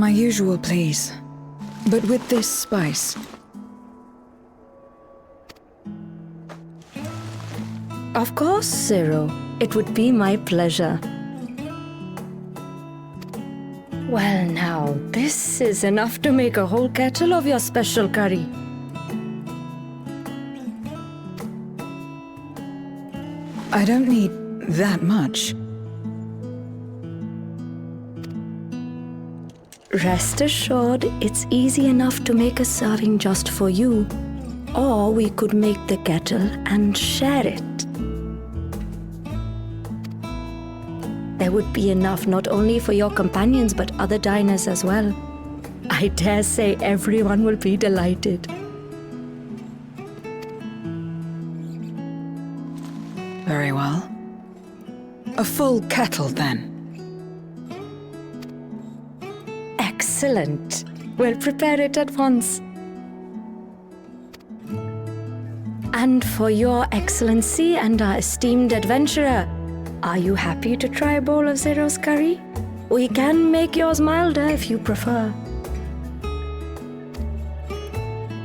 My usual, please. But with this spice. Of course, Zero. It would be my pleasure. Well now, this is enough to make a whole kettle of your special curry. I don't need that much. Rest assured, it's easy enough to make a serving just for you. Or we could make the kettle and share it. There would be enough not only for your companions but other diners as well. I dare say everyone will be delighted. Very well. A full kettle, then. Excellent. We'll prepare it at once. And for your excellency and our esteemed adventurer, are you happy to try a bowl of Zero's curry? We can make yours milder if you prefer.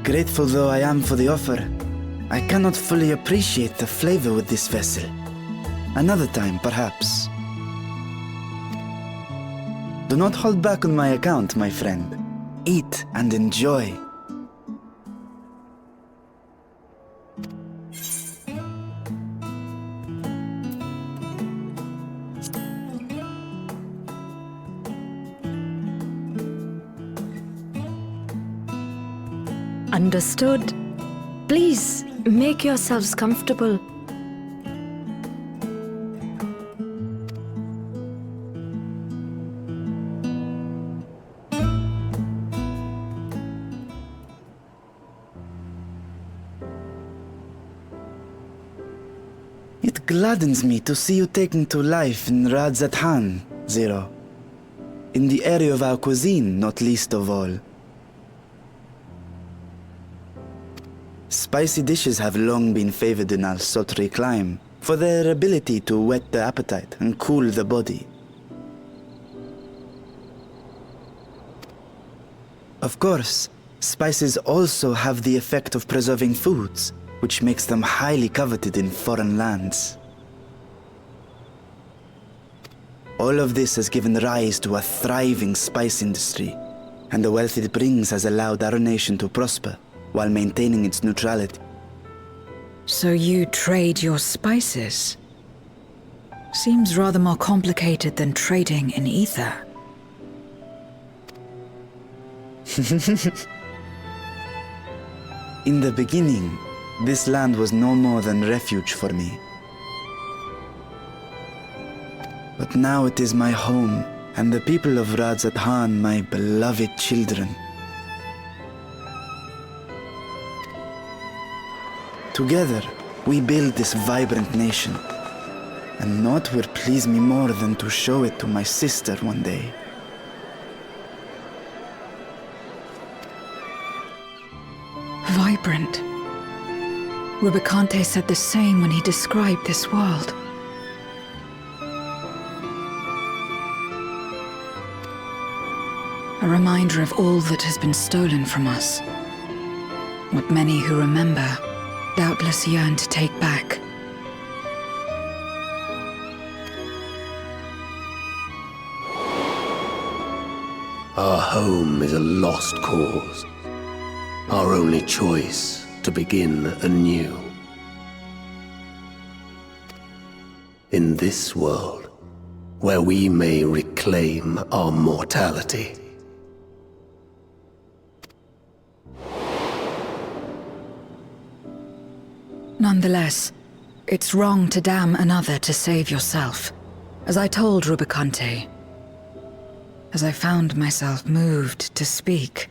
Grateful though I am for the offer, I cannot fully appreciate the flavor with this vessel. Another time, perhaps. Do not hold back on my account, my friend. Eat and enjoy. Understood. Please, make yourselves comfortable. It gladdens me to see you taking to life in Radzathan, Zero. In the area of our cuisine, not least of all. Spicy dishes have long been favored in our sultry clime for their ability to whet the appetite and cool the body. Of course, spices also have the effect of preserving foods, which makes them highly coveted in foreign lands. All of this has given rise to a thriving spice industry, and the wealth it brings has allowed our nation to prosper while maintaining its neutrality. So you trade your spices? Seems rather more complicated than trading in ether. In the beginning, this land was no more than refuge for me. But now it is my home, and the people of Radzathan my beloved children. Together, we build this vibrant nation, and naught will please me more than to show it to my sister one day. Vibrant. Rubicante said the same when he described this world. A reminder of all that has been stolen from us. What many who remember doubtless yearn to take back. Our home is a lost cause. Our only choice to begin anew. In this world, where we may reclaim our mortality. Nonetheless, it's wrong to damn another to save yourself, as I told Rubicante, as I found myself moved to speak.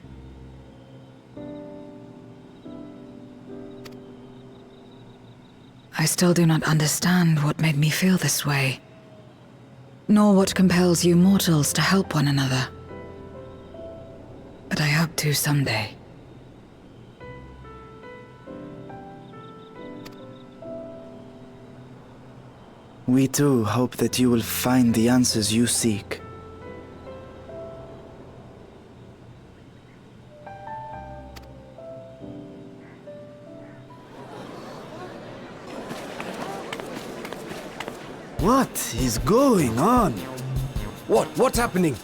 I still do not understand what made me feel this way, nor what compels you mortals to help one another. But I hope to someday. We too hope that you will find the answers you seek. What is going on? What's happening?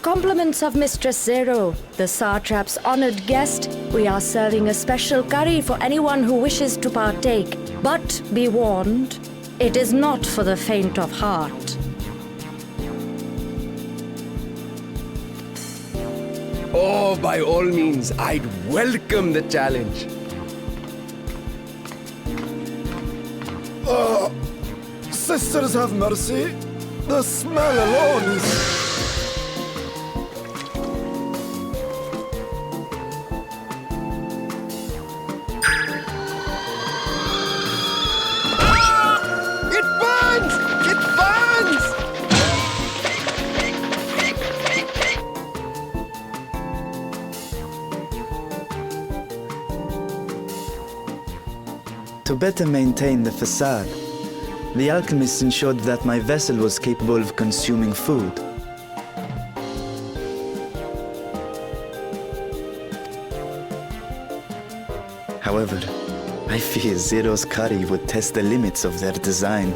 Compliments of Mistress Zero, the Satrap's honored guest. We are serving a special curry for anyone who wishes to partake. But be warned, it is not for the faint of heart. Oh, by all means, I'd welcome the challenge. Sisters have mercy. The smell alone is... It burns! It burns! To better maintain the facade, the alchemists ensured that my vessel was capable of consuming food. However, I fear Zero's curry would test the limits of their design.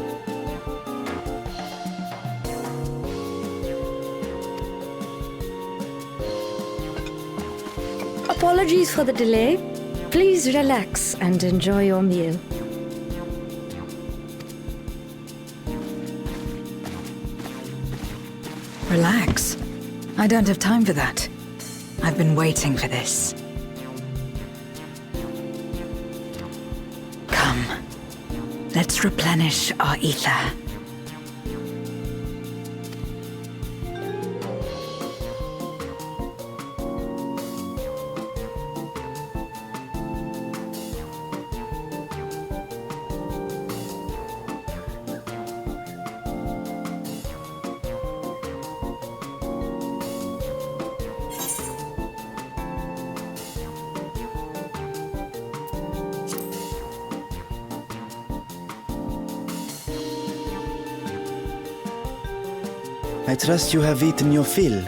Apologies for the delay. Please relax and enjoy your meal. Relax. I don't have time for that. I've been waiting for this. Come. Let's replenish our ether. I trust you have eaten your fill.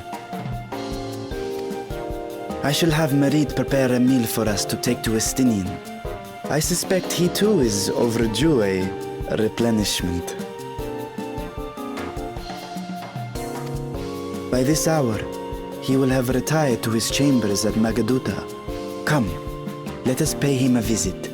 I shall have Marid prepare a meal for us to take to Estinian. I suspect he too is overdue a replenishment. By this hour, he will have retired to his chambers at Magaduta. Come, let us pay him a visit.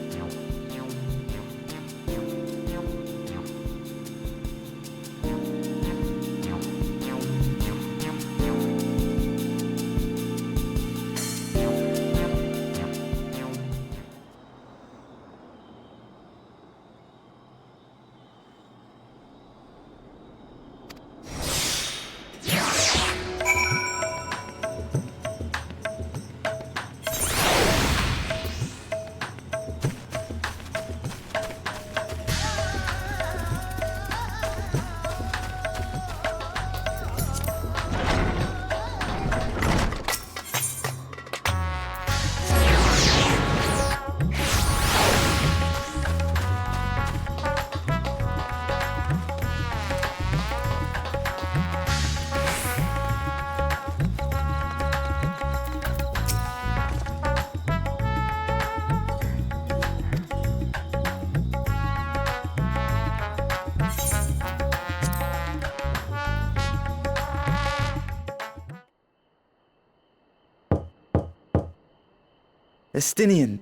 Estinian,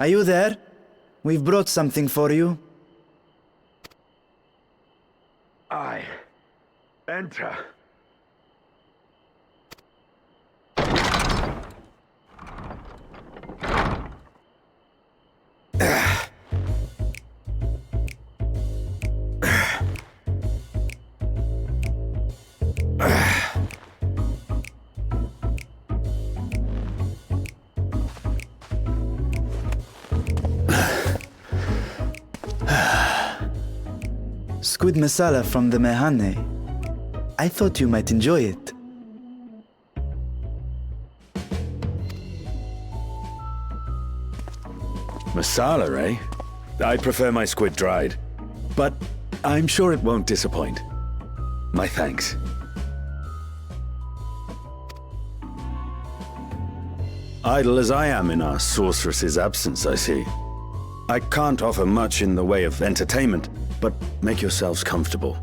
are you there? We've brought something for you. I enter. Squid masala from the Mehane. I thought you might enjoy it. Masala, eh? I prefer my squid dried. But I'm sure it won't disappoint. My thanks. Idle as I am in our sorceress's absence, I see. I can't offer much in the way of entertainment, but make yourselves comfortable.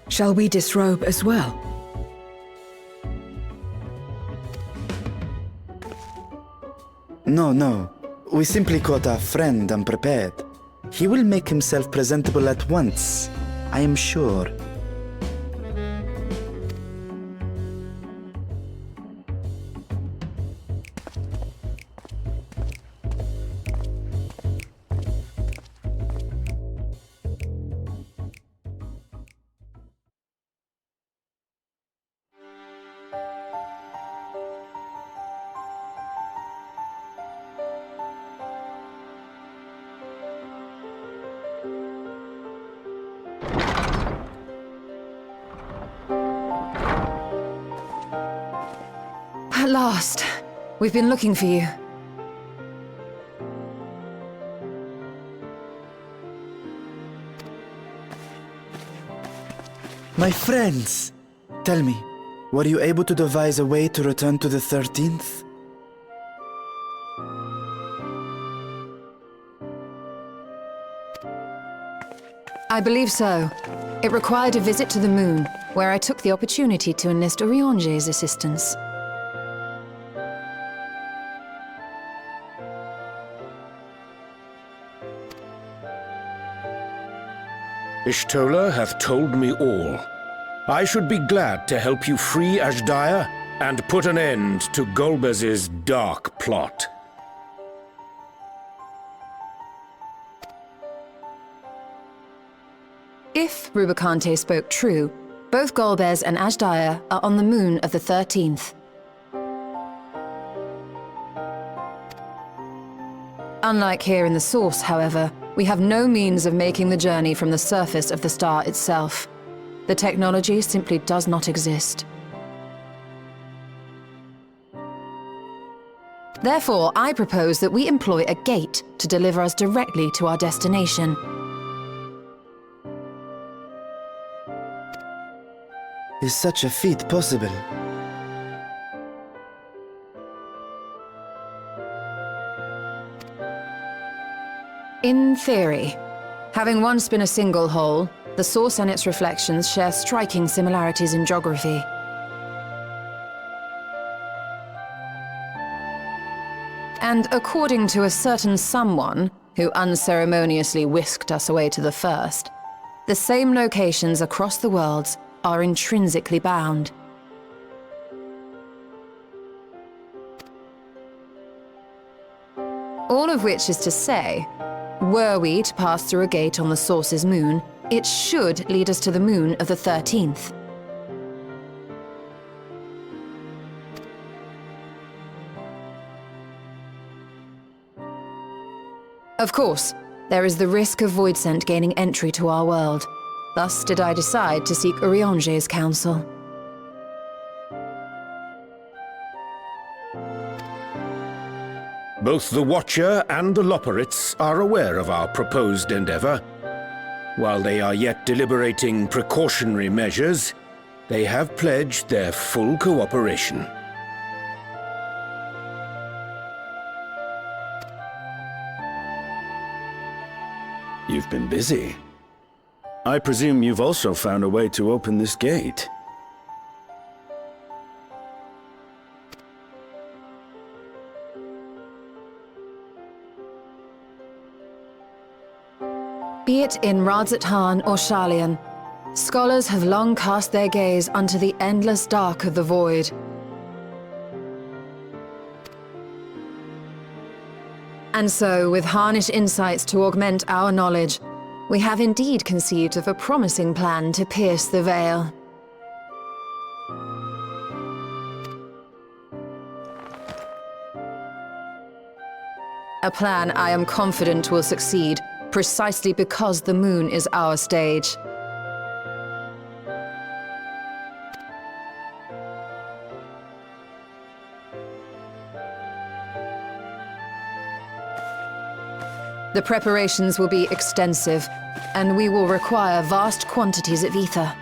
Shall we disrobe as well? No, no. We simply caught our friend unprepared. He will make himself presentable at once, I am sure. At last. We've been looking for you. My friends! Tell me, were you able to devise a way to return to the 13th? I believe so. It required a visit to the moon, where I took the opportunity to enlist Urianger's assistance. Ishtola hath told me all. I should be glad to help you free Azhdaya and put an end to Golbez's dark plot. If Rubicante spoke true, both Golbez and Azhdaya are on the moon of the 13th. Unlike here in the Source, however, we have no means of making the journey from the surface of the star itself. The technology simply does not exist. Therefore, I propose that we employ a gate to deliver us directly to our destination. Is such a feat possible? In theory. Having once been a single hole, the Source and its reflections share striking similarities in geography. And according to a certain someone, who unceremoniously whisked us away to the first, the same locations across the worlds are intrinsically bound. All of which is to say, were we to pass through a gate on the Source's moon, it should lead us to the moon of the 13th. Of course, there is the risk of Voidsent gaining entry to our world. Thus did I decide to seek Urianger's counsel. Both the Watcher and the Loporrits are aware of our proposed endeavor. While they are yet deliberating precautionary measures, they have pledged their full cooperation. You've been busy. I presume you've also found a way to open this gate. Be it in Radzat-Han or Sharlayan, scholars have long cast their gaze unto the endless dark of the void. And so, with harnish insights to augment our knowledge, we have indeed conceived of a promising plan to pierce the veil. A plan I am confident will succeed, precisely because the moon is our stage. The preparations will be extensive, and we will require vast quantities of ether.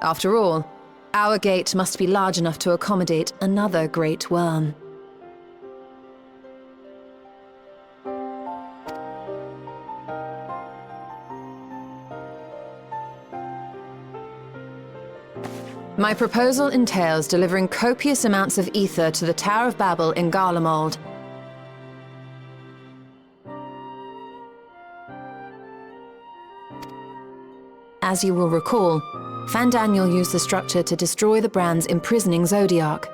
After all, our gate must be large enough to accommodate another great worm. My proposal entails delivering copious amounts of ether to the Tower of Babel in Garlemald. As you will recall, Fandaniel used the structure to destroy the brand's imprisoning Zodiac.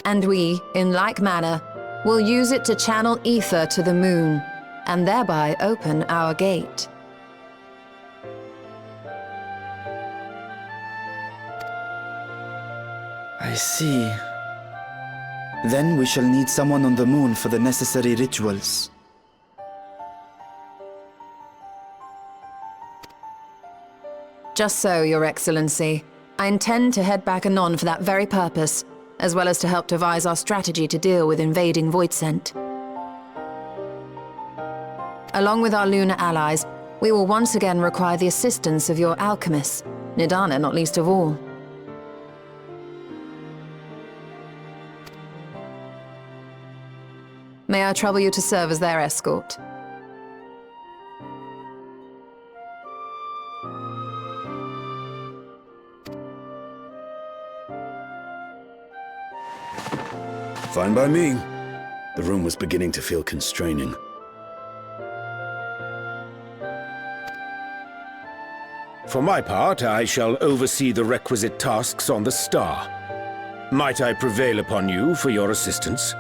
And we, in like manner, will use it to channel ether to the moon, and thereby open our gate. I see. Then we shall need someone on the moon for the necessary rituals. Just so, Your Excellency. I intend to head back anon for that very purpose, as well as to help devise our strategy to deal with invading Voidsent. Along with our lunar allies, we will once again require the assistance of your alchemists, Nidana not least of all. May I trouble you to serve as their escort? Fine by me. The room was beginning to feel constraining. For my part, I shall oversee the requisite tasks on the star. Might I prevail upon you for your assistance?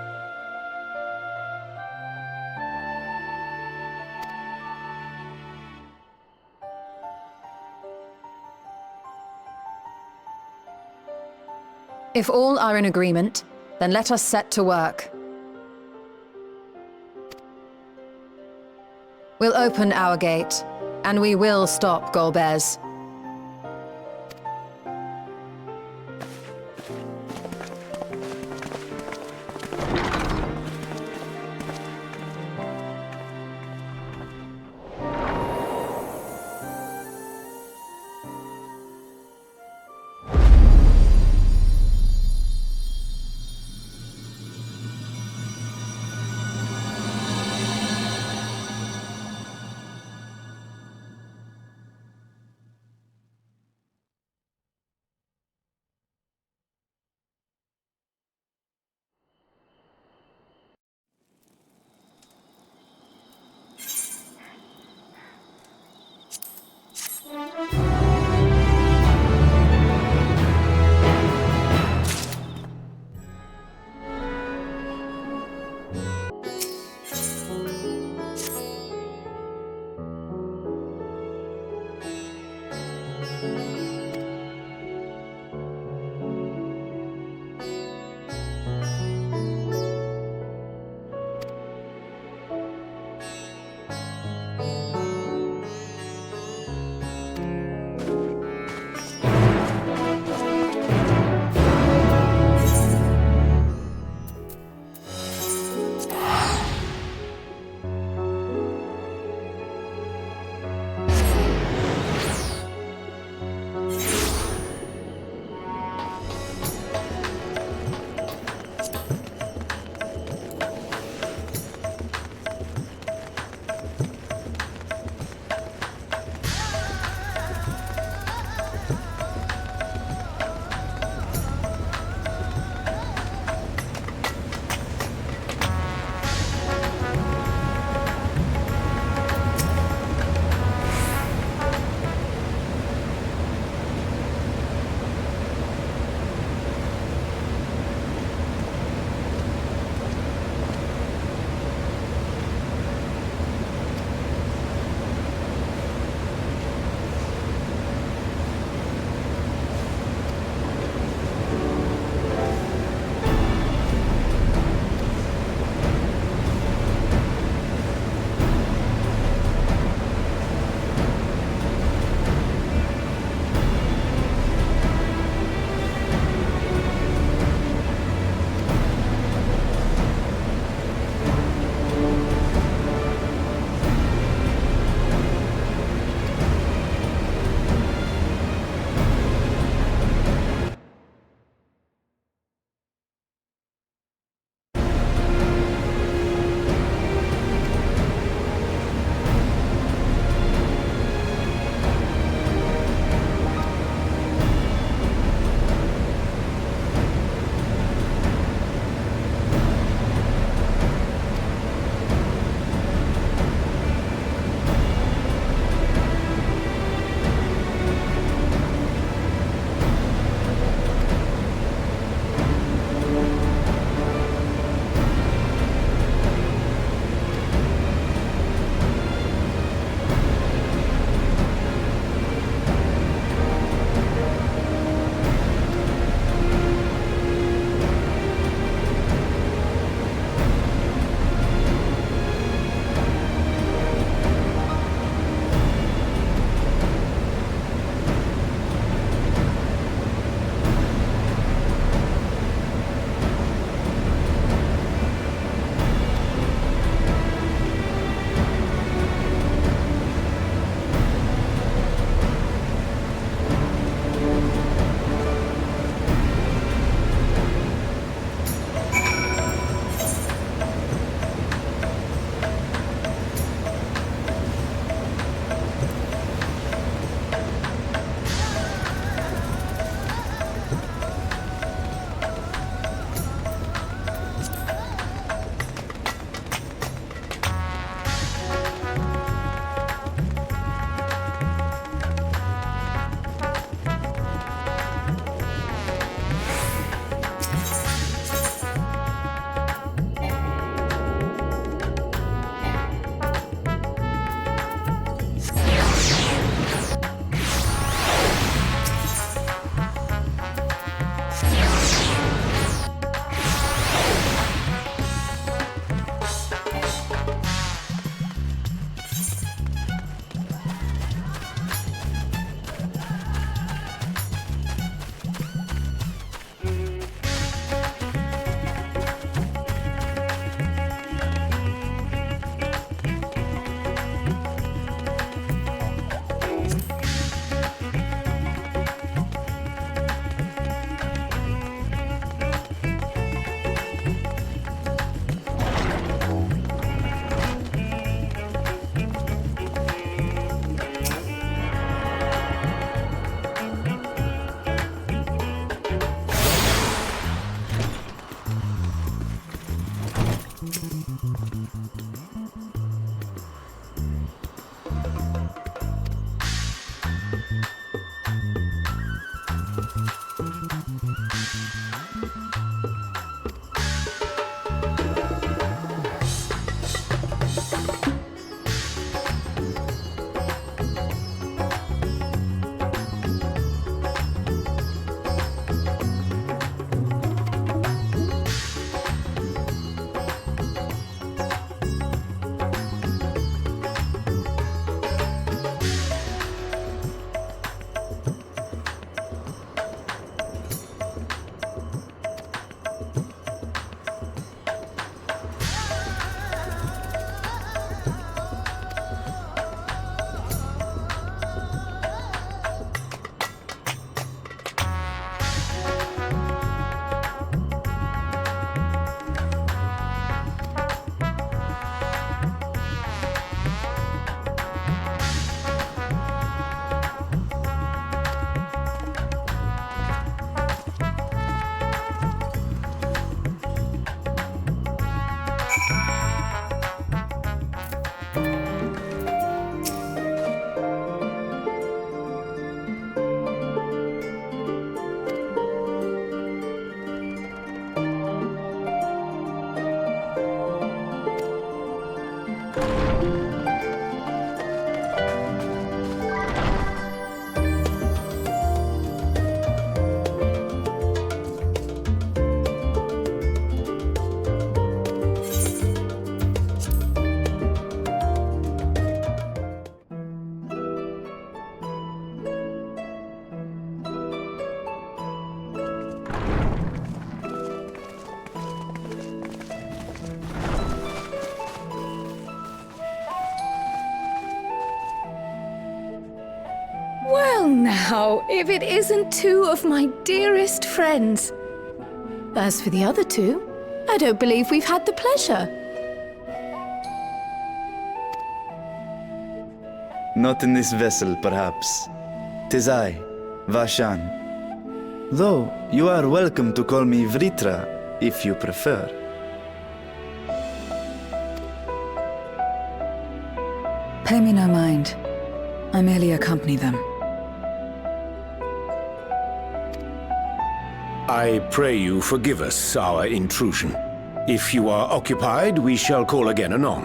If all are in agreement, then let us set to work. We'll open our gate, and we will stop Golbez. Well now, if it isn't two of my dearest friends. As for the other two, I don't believe we've had the pleasure. Not in this vessel, perhaps. 'Tis I, Vashan. Though, you are welcome to call me Vritra, if you prefer. Pay me no mind. I merely accompany them. I pray you forgive us our intrusion. If you are occupied, we shall call again anon.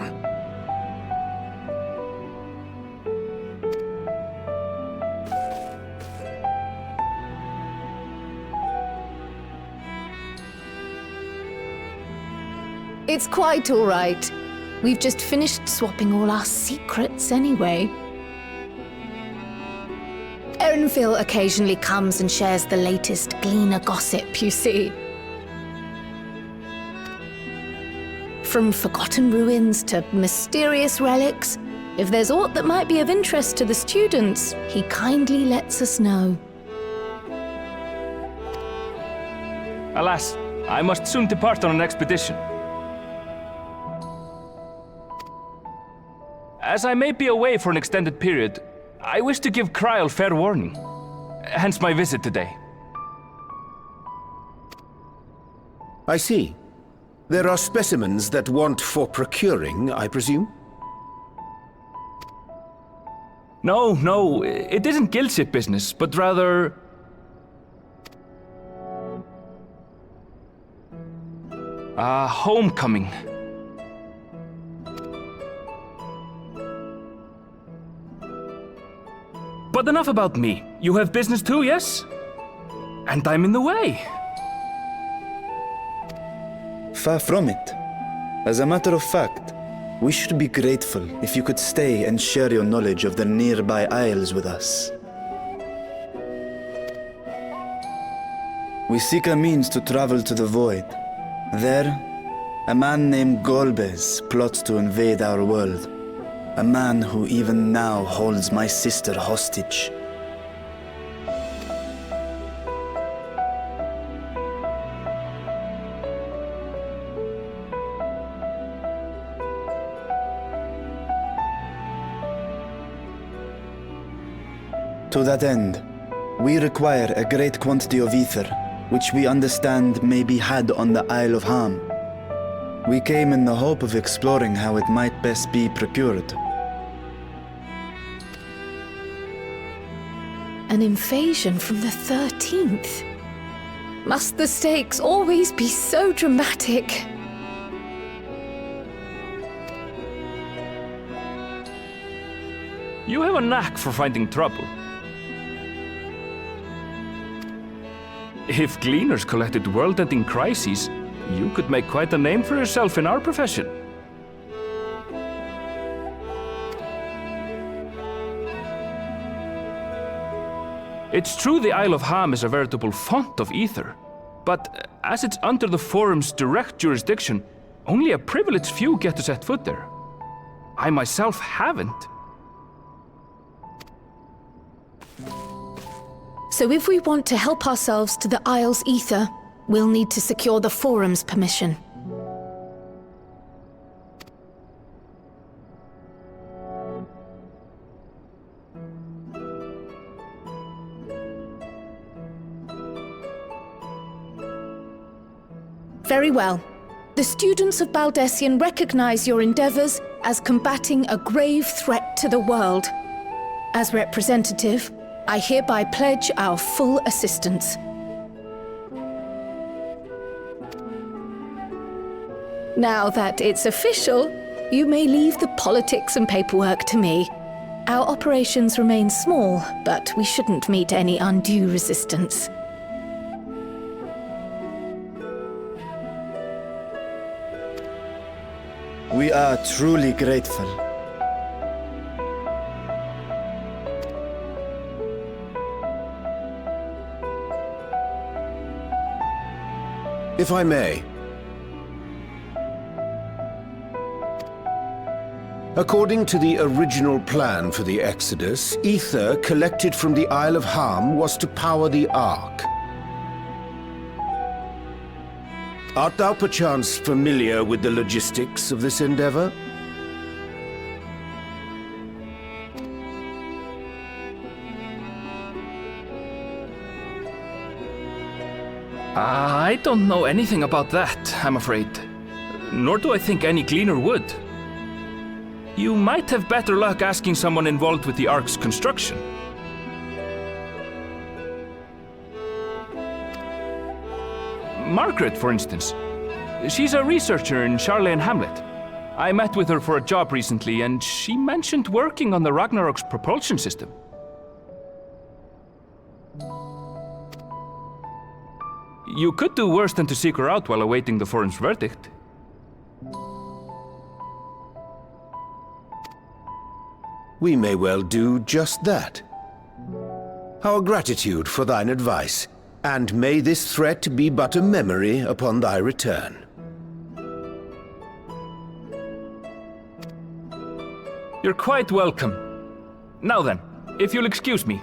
It's quite all right. We've just finished swapping all our secrets anyway. Erenville occasionally comes and shares the latest Gleaner gossip, you see. From forgotten ruins to mysterious relics, if there's aught that might be of interest to the students, he kindly lets us know. Alas, I must soon depart on an expedition. As I may be away for an extended period, I wish to give Kryl fair warning. Hence my visit today. I see. There are specimens that want for procuring, I presume? No, it isn't guildship business, but rather... homecoming. But enough about me. You have business too, yes? And I'm in the way. Far from it. As a matter of fact, we should be grateful if you could stay and share your knowledge of the nearby isles with us. We seek a means to travel to the Void. There, a man named Golbez plots to invade our world. A man who even now holds my sister hostage. To that end, we require a great quantity of ether, which we understand may be had on the Isle of Ham. We came in the hope of exploring how it might best be procured. An invasion from the 13th? Must the stakes always be so dramatic? You have a knack for finding trouble. If gleaners collected world-ending crises, you could make quite a name for yourself in our profession. It's true the Isle of Ham is a veritable font of ether, but as it's under the Forum's direct jurisdiction, only a privileged few get to set foot there. I myself haven't. So if we want to help ourselves to the Isle's ether, we'll need to secure the Forum's permission. Very well. The students of Baldessian recognize your endeavors as combating a grave threat to the world. As representative, I hereby pledge our full assistance. Now that it's official, you may leave the politics and paperwork to me. Our operations remain small, but we shouldn't meet any undue resistance. We are truly grateful. If I may. According to the original plan for the Exodus, ether collected from the Isle of Ham was to power the Ark. Art thou perchance familiar with the logistics of this endeavor? I don't know anything about that, I'm afraid. Nor do I think any gleaner would. You might have better luck asking someone involved with the Ark's construction. Margaret, for instance. She's a researcher in Charlene Hamlet. I met with her for a job recently, and she mentioned working on the Ragnarok's propulsion system. You could do worse than to seek her out while awaiting the Forum's verdict. We may well do just that. Our gratitude for thine advice, and may this threat be but a memory upon thy return. You're quite welcome. Now then, if you'll excuse me.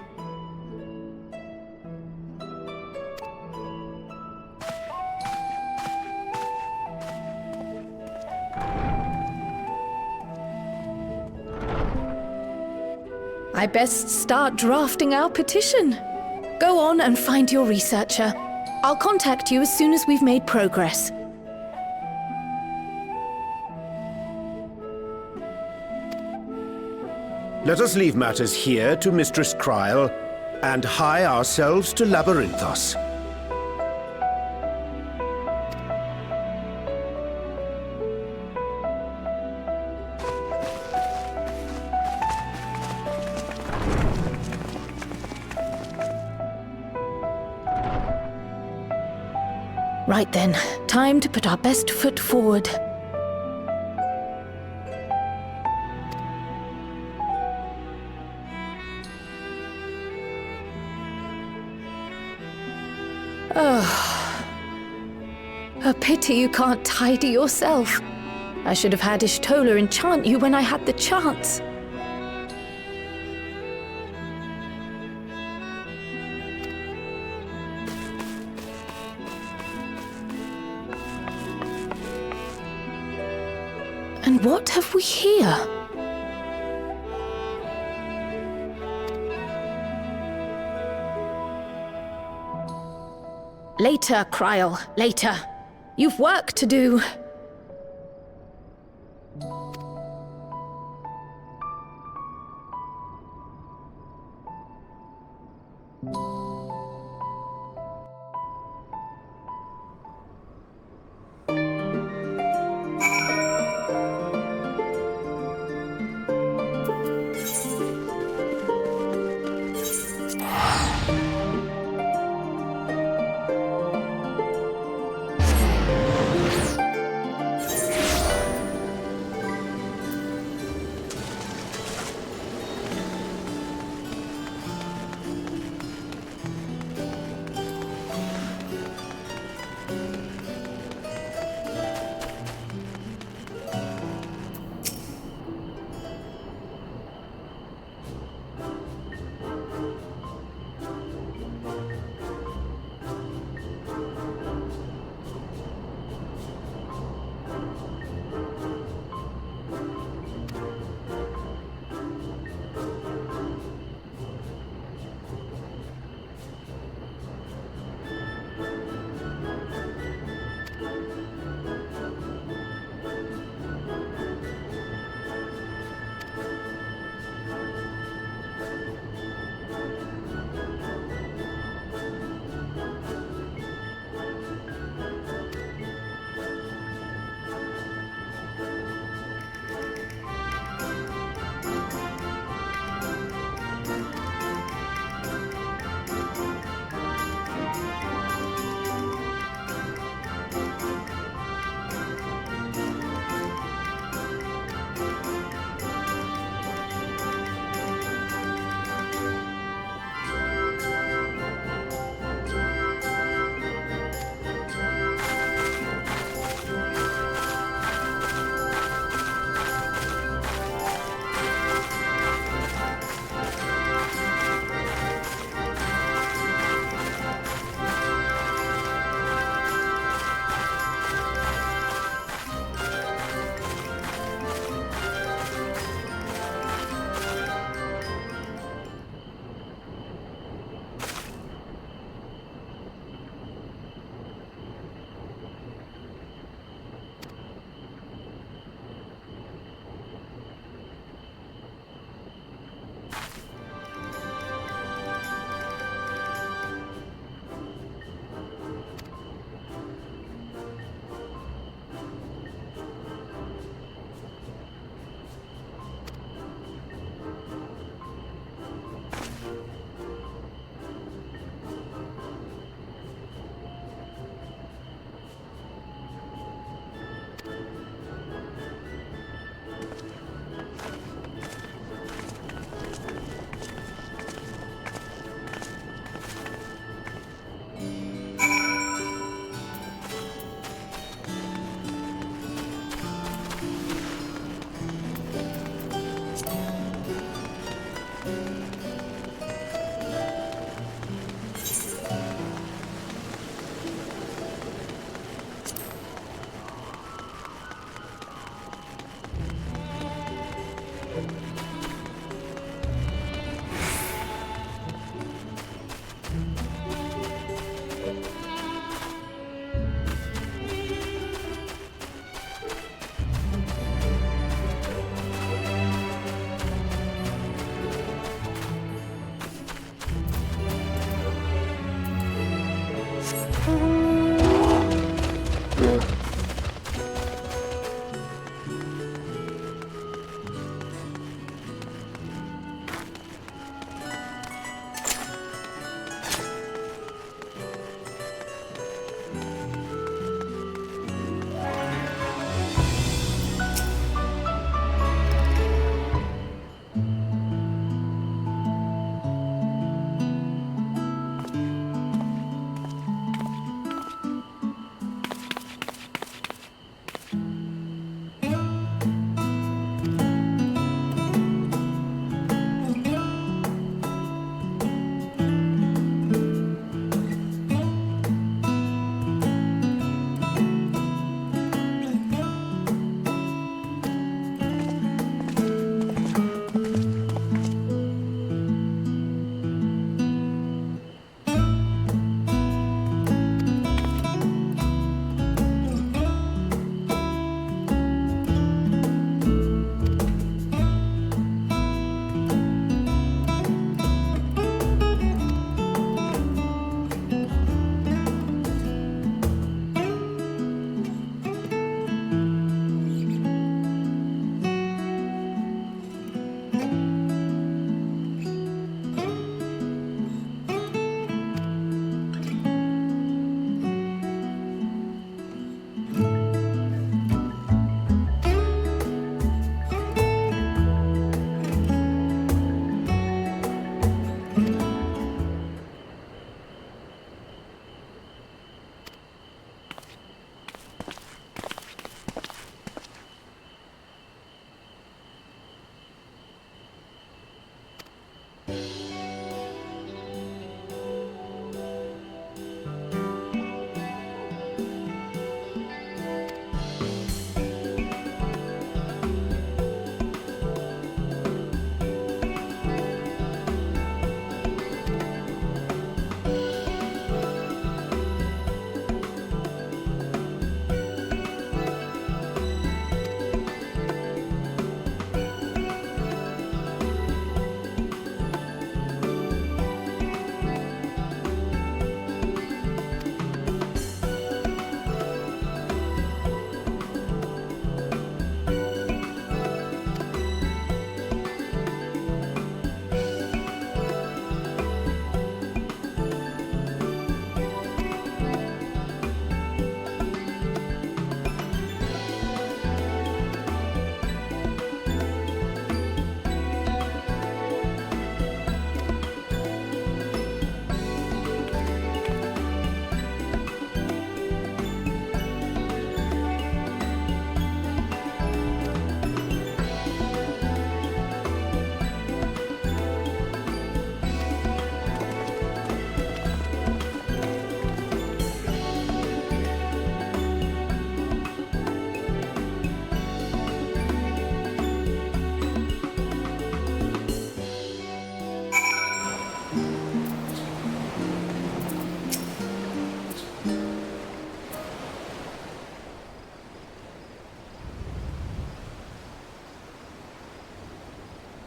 I best start drafting our petition. Go on and find your researcher. I'll contact you as soon as we've made progress. Let us leave matters here to Mistress Kryl, and hie ourselves to Labyrinthos. Right then, time to put our best foot forward. Oh. A pity you can't tidy yourself. I should have had Ishtola enchant you when I had the chance. And what have we here? Later, Kryl, later. You've work to do.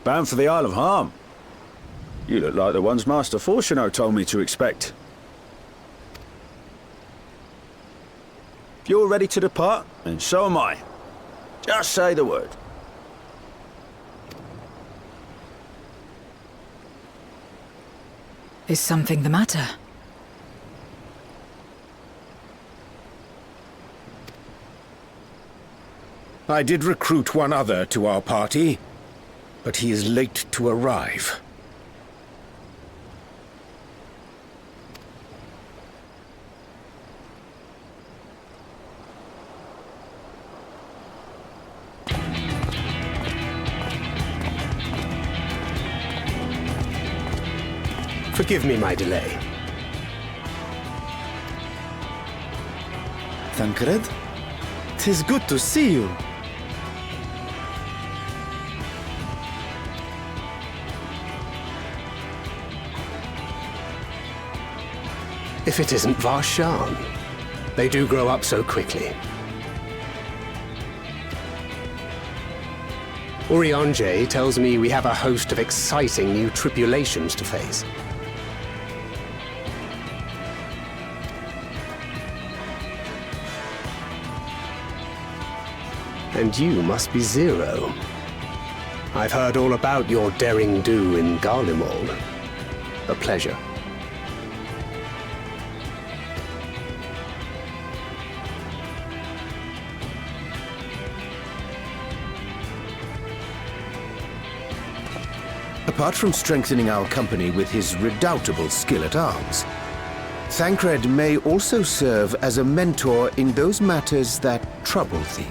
Bound for the Isle of Harm. You look like the ones Master Fortuneau told me to expect. If you're ready to depart, then so am I. Just say the word. Is something the matter? I did recruit one other to our party, but he is late to arrive. Forgive me my delay. Thancred? 'Tis good to see you. If it isn't Varshan. They do grow up so quickly. Urianger tells me we have a host of exciting new tribulations to face. And you must be Zero. I've heard all about your daring do in Garlemald. A pleasure. Apart from strengthening our company with his redoubtable skill at arms, Thancred may also serve as a mentor in those matters that trouble thee.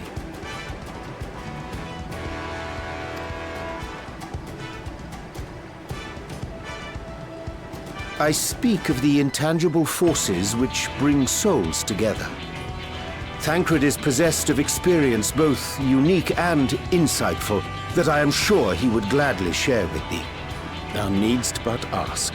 I speak of the intangible forces which bring souls together. Thancred is possessed of experience both unique and insightful that I am sure he would gladly share with thee. Thou needst but ask.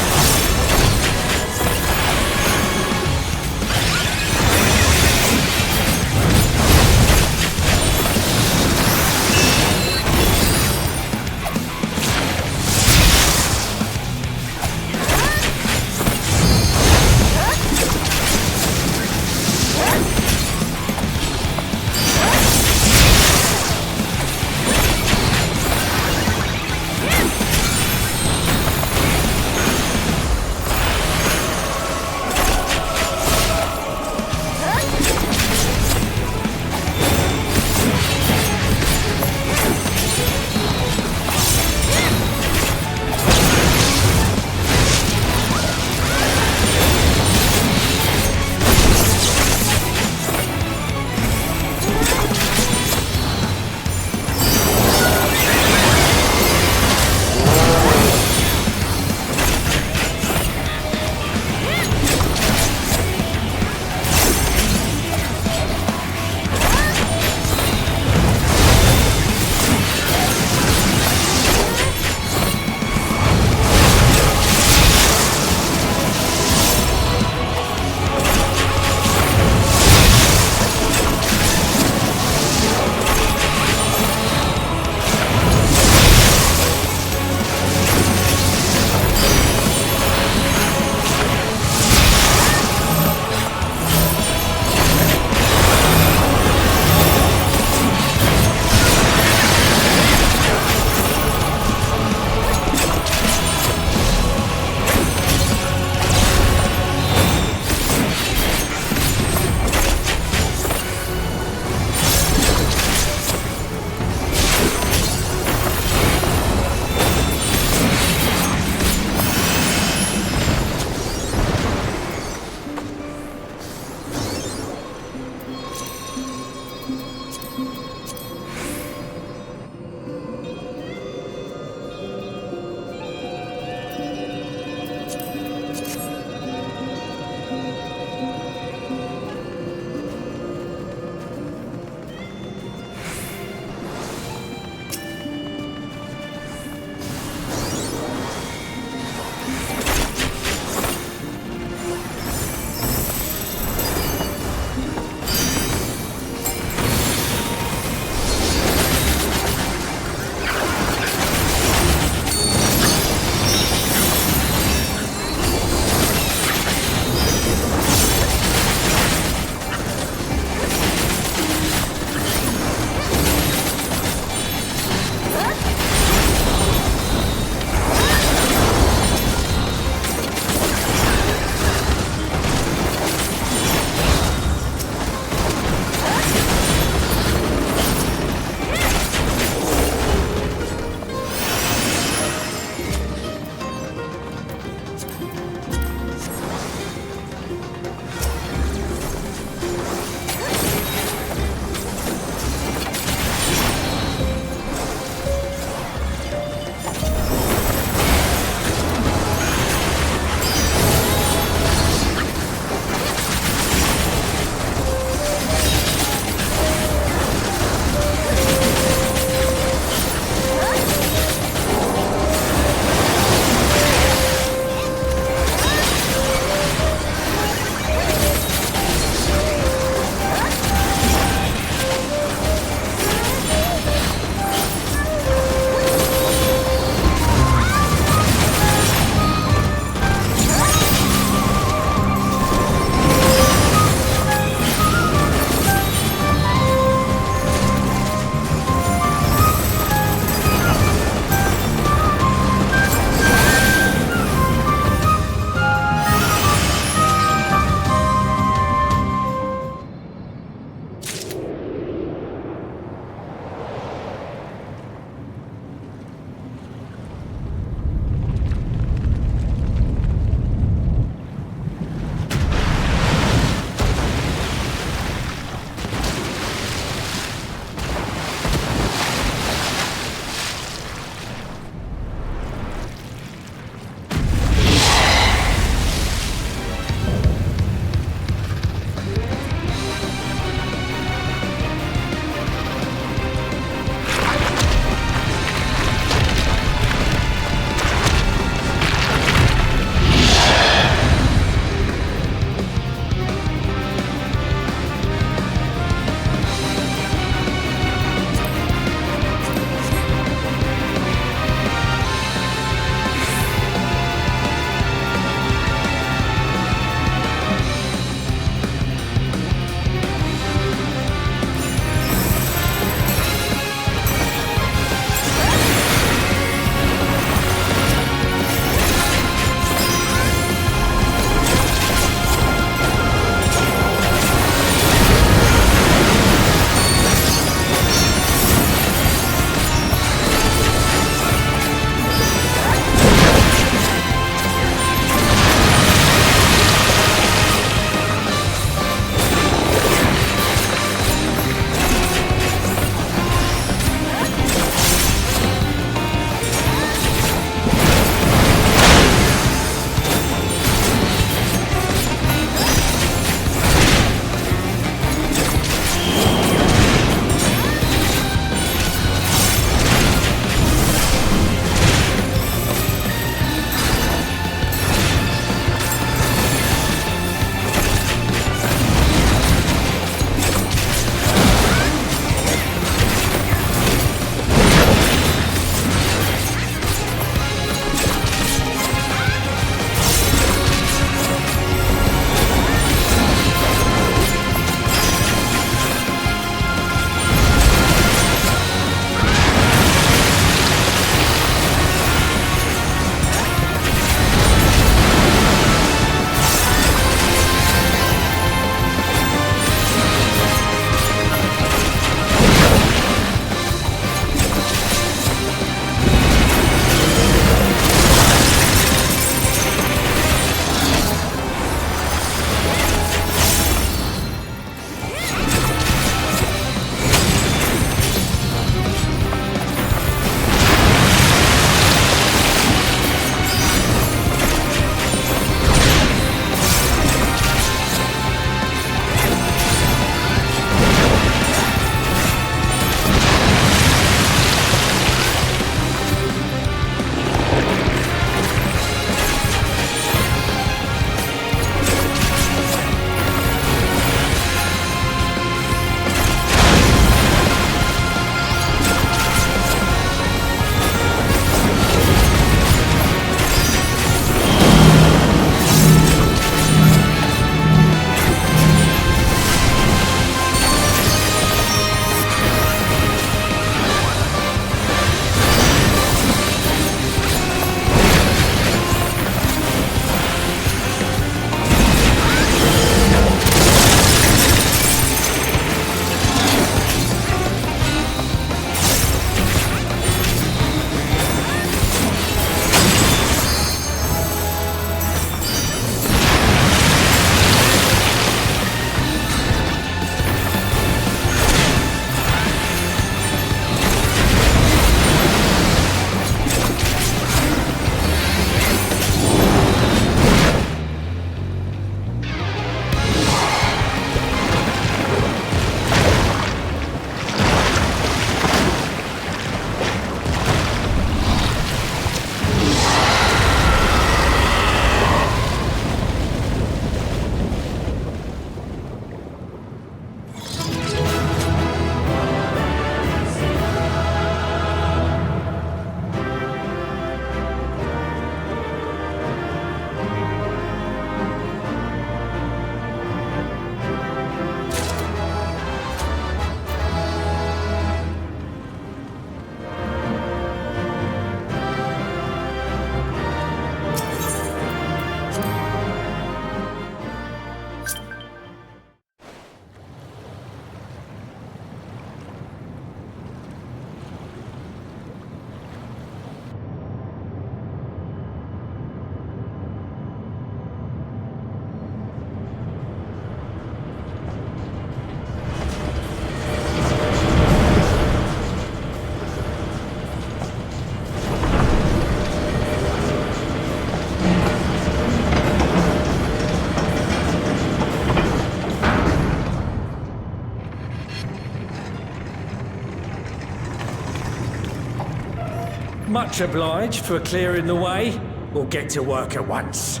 Much obliged for clearing the way. We'll get to work at once.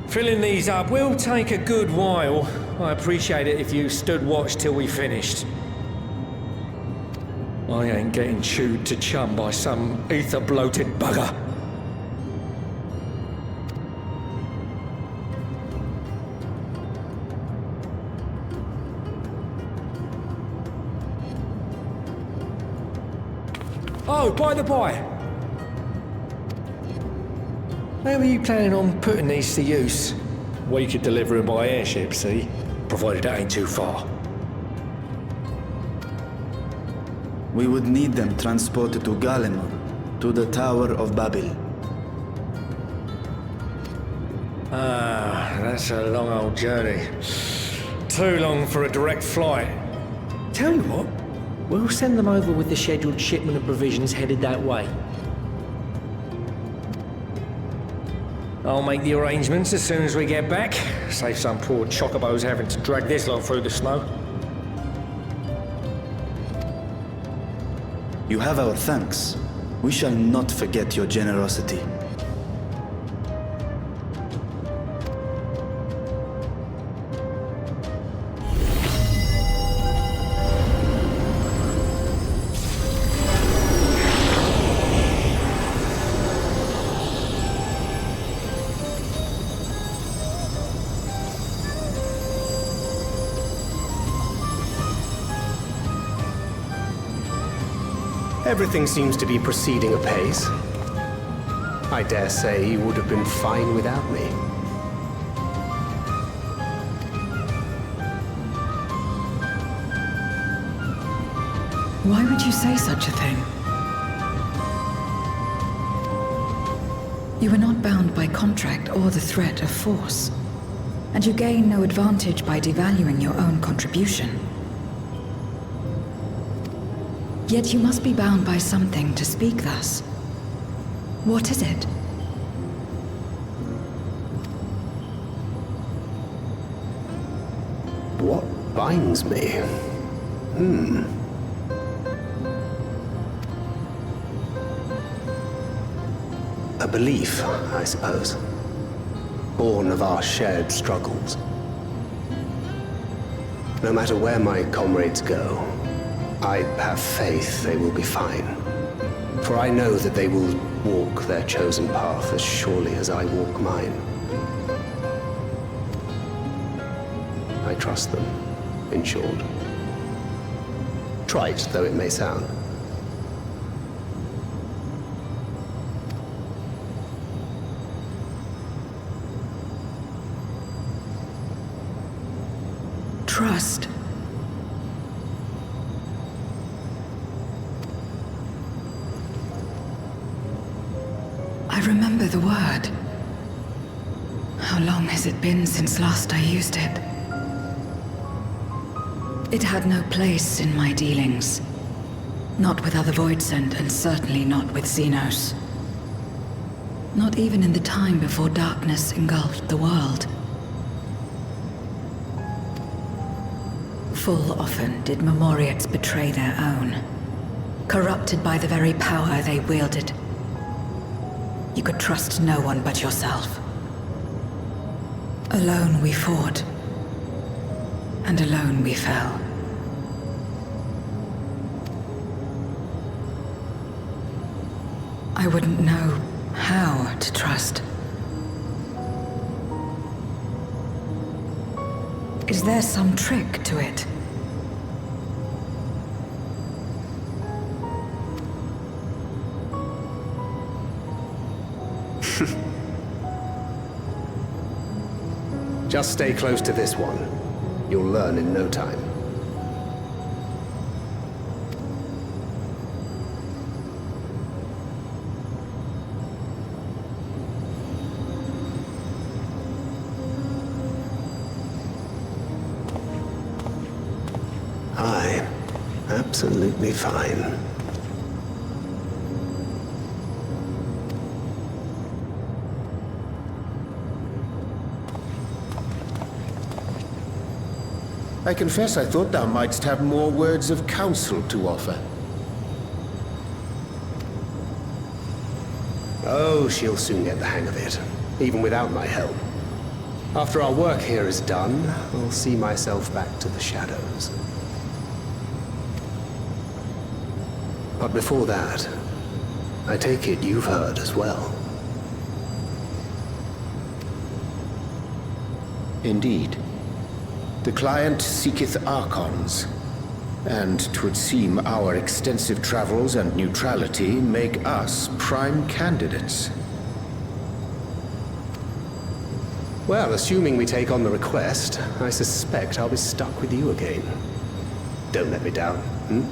Filling these up will take a good while. I appreciate it if you stood watch till we finished. I ain't getting chewed to chum by some ether-bloated bugger. Oh, by the by. How are you planning on putting these to use? We could deliver them by airship, see? Provided that ain't too far. We would need them transported to Galemon, to the Tower of Babel. Ah, that's a long old journey. Too long for a direct flight. Tell you what, we'll send them over with the scheduled shipment of provisions headed that way. I'll make the arrangements as soon as we get back. Save some poor chocobos having to drag this lot through the snow. You have our thanks. We shall not forget your generosity. Everything seems to be proceeding apace. I dare say you would have been fine without me. Why would you say such a thing? You are not bound by contract or the threat of force, and you gain no advantage by devaluing your own contribution. Yet you must be bound by something to speak thus. What is it? What binds me? A belief, I suppose. Born of our shared struggles. No matter where my comrades go, I have faith they will be fine. For I know that they will walk their chosen path as surely as I walk mine. I trust them, in short. Trite though it may sound. Trust. I remember the word. How long has it been since last I used it? It had no place in my dealings. Not with other Voidsent, and certainly not with Xenos. Not even in the time before darkness engulfed the world. Full often did Memoriates betray their own, corrupted by the very power they wielded. You could trust no one but yourself. Alone we fought, and alone we fell. I wouldn't know how to trust. Is there some trick to it? Just stay close to this one. You'll learn in no time. I'm absolutely fine. I confess I thought thou mightst have more words of counsel to offer. Oh, she'll soon get the hang of it, even without my help. After our work here is done, I'll see myself back to the shadows. But before that, I take it you've heard as well. Indeed. The client seeketh Archons, and 'twould seem our extensive travels and neutrality make us prime candidates. Well, assuming we take on the request, I suspect I'll be stuck with you again. Don't let me down, hmm?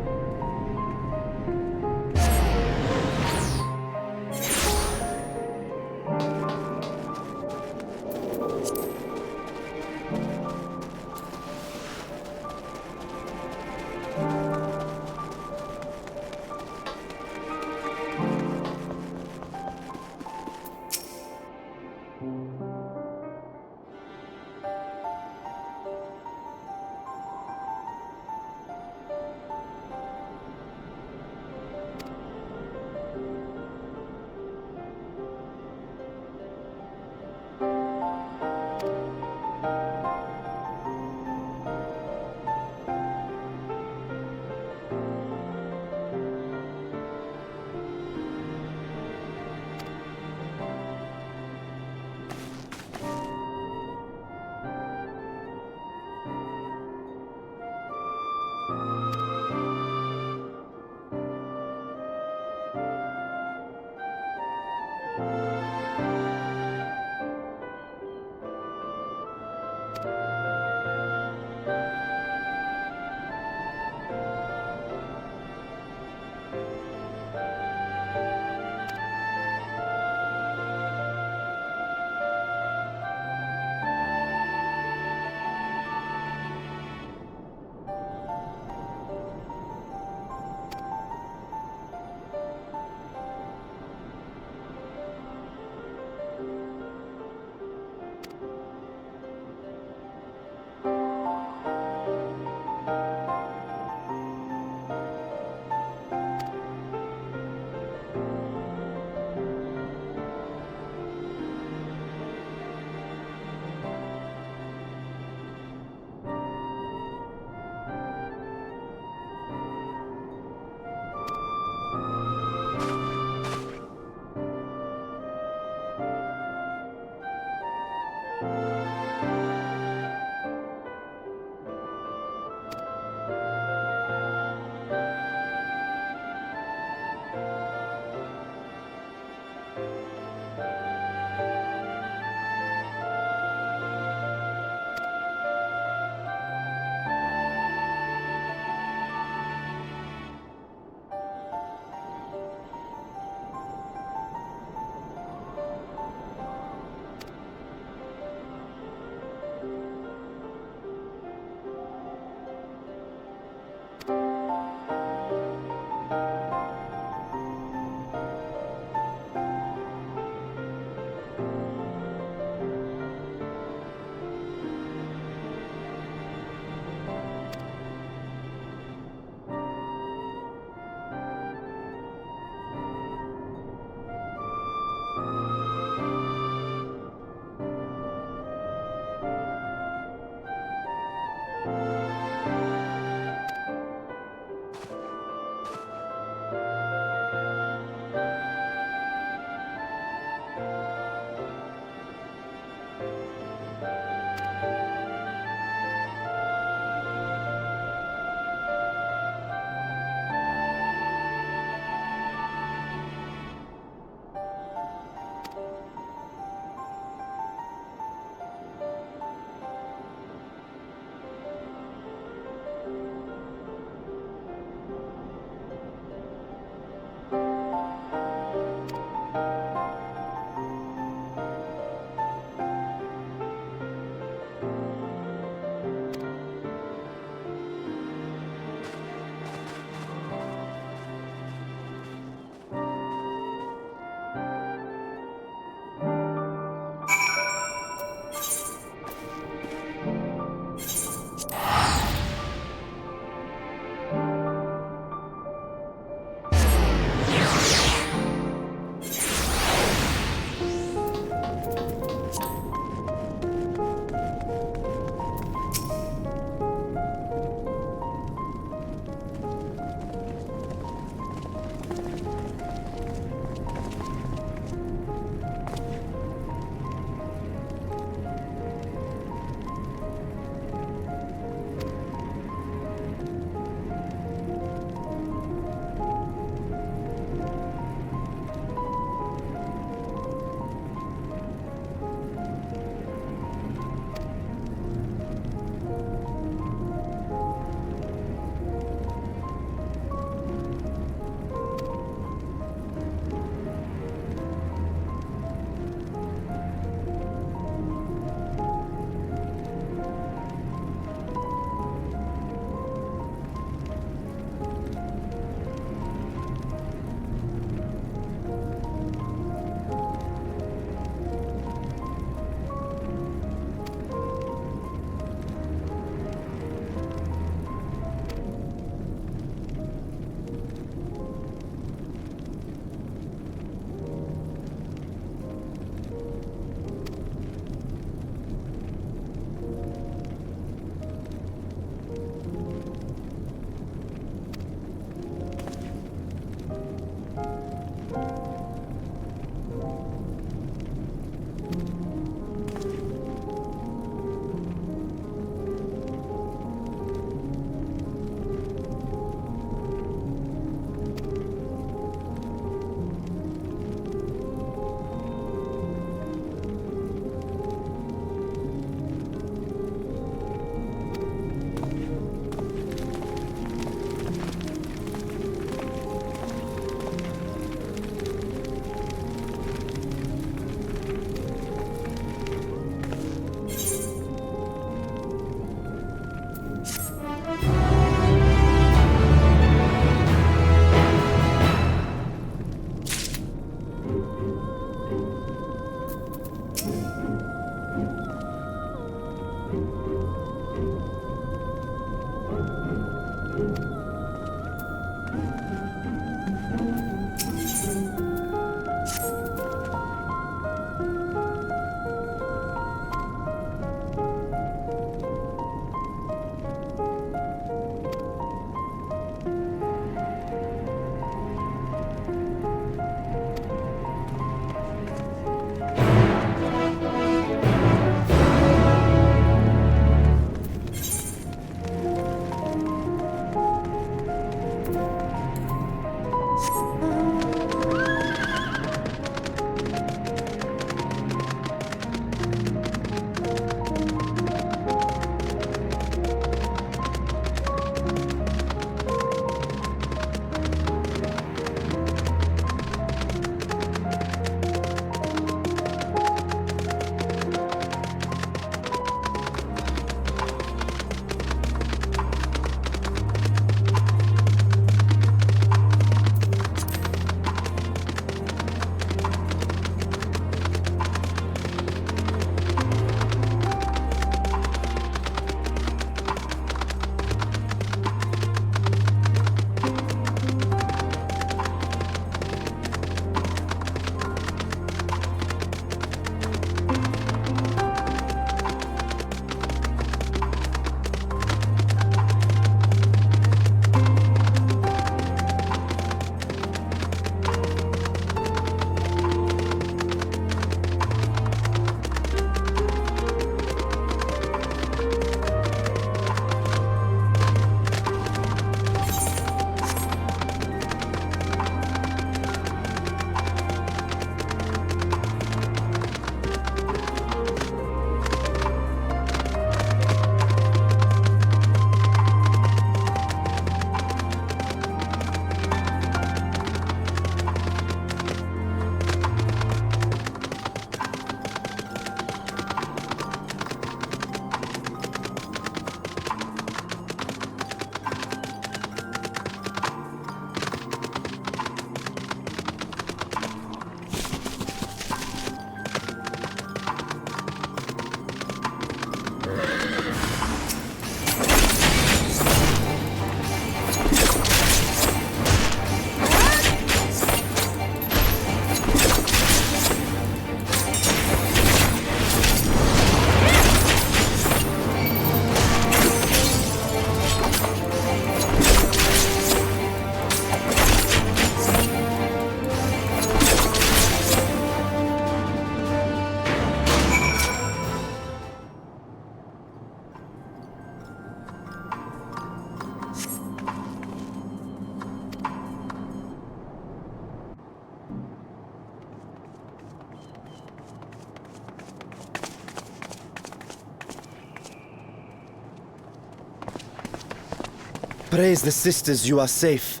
Praise the sisters, you are safe.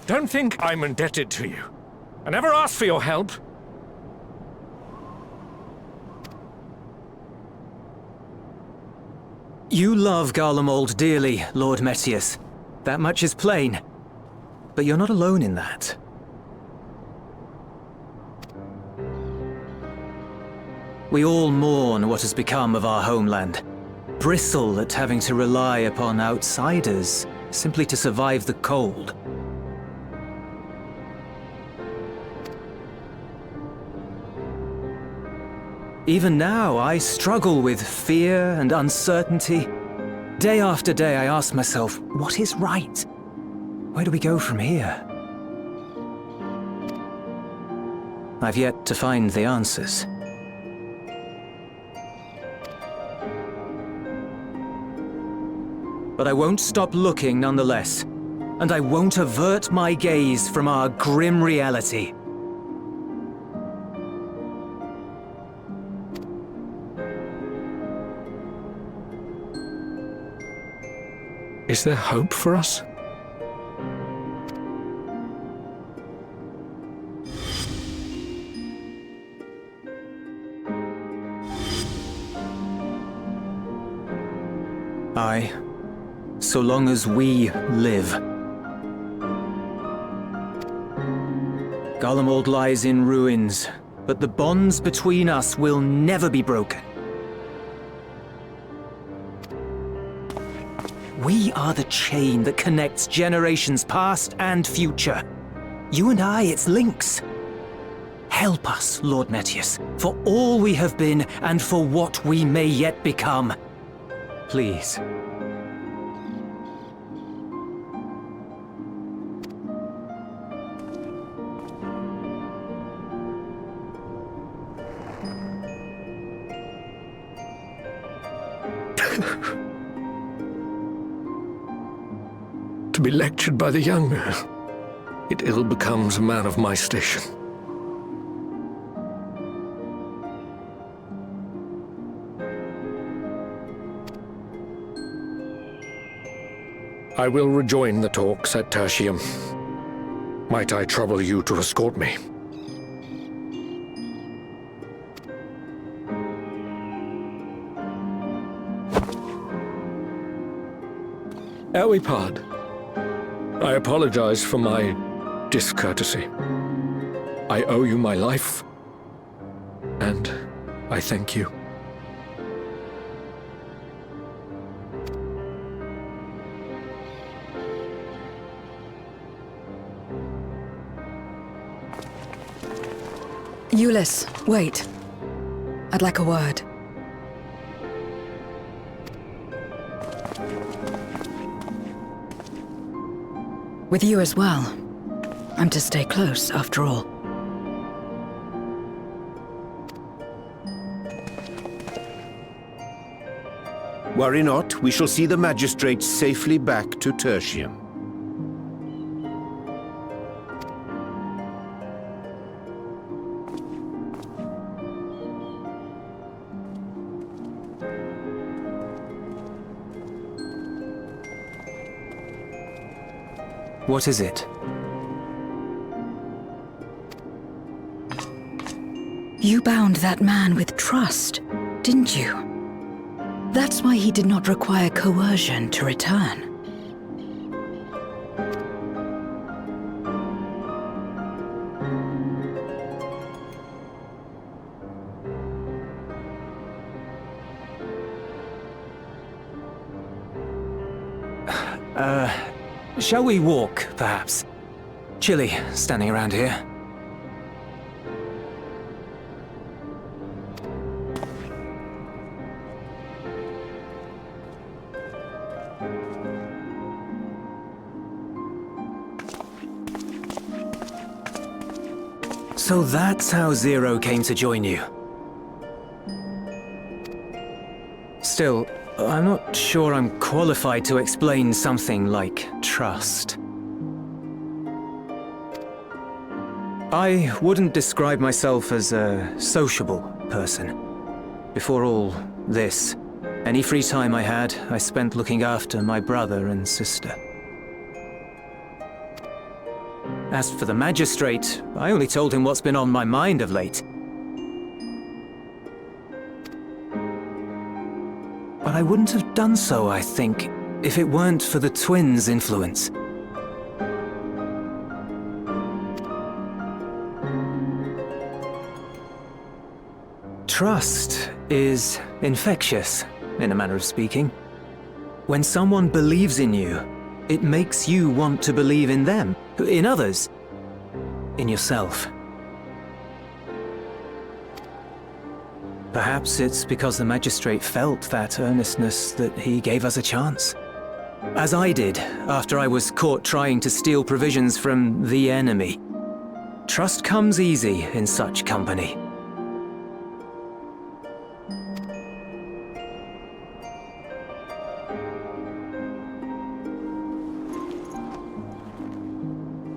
Don't think I'm indebted to you. I never asked for your help. You love Garlemald dearly, Lord Metius. That much is plain. But you're not alone in that. We all mourn what has become of our homeland. Bristle at having to rely upon outsiders simply to survive the cold. Even now, I struggle with fear and uncertainty. Day after day, I ask myself, what is right? Where do we go from here? I've yet to find the answers. But I won't stop looking nonetheless, and I won't avert my gaze from our grim reality. Is there hope for us? Aye, so long as we live. Garlemald lies in ruins, but the bonds between us will never be broken. We are the chain that connects generations past and future. You and I, it's links. Help us, Lord Metius, for all we have been and for what we may yet become. Please. To be lectured by the younger, it ill becomes a man of my station. I will rejoin the talks at Tertium. Might I trouble you to escort me? Ere we part, I apologize for my discourtesy. I owe you my life, and I thank you. Ulyss, wait. I'd like a word. With you as well. I'm to stay close, after all. Worry not, we shall see the magistrates safely back to Tertium. What is it? You bound that man with trust, didn't you? That's why he did not require coercion to return. Shall we walk, perhaps? Chilly, standing around here. So that's how Zero came to join you. Still, I'm not sure I'm qualified to explain something like trust. I wouldn't describe myself as a sociable person. Before all this, any free time I had, I spent looking after my brother and sister. As for the magistrate, I only told him what's been on my mind of late. But I wouldn't have done so, I think, if it weren't for the twins' influence. Trust is infectious, in a manner of speaking. When someone believes in you, it makes you want to believe in them, in others, in yourself. Perhaps it's because the magistrate felt that earnestness that he gave us a chance. As I did, after I was caught trying to steal provisions from the enemy. Trust comes easy in such company.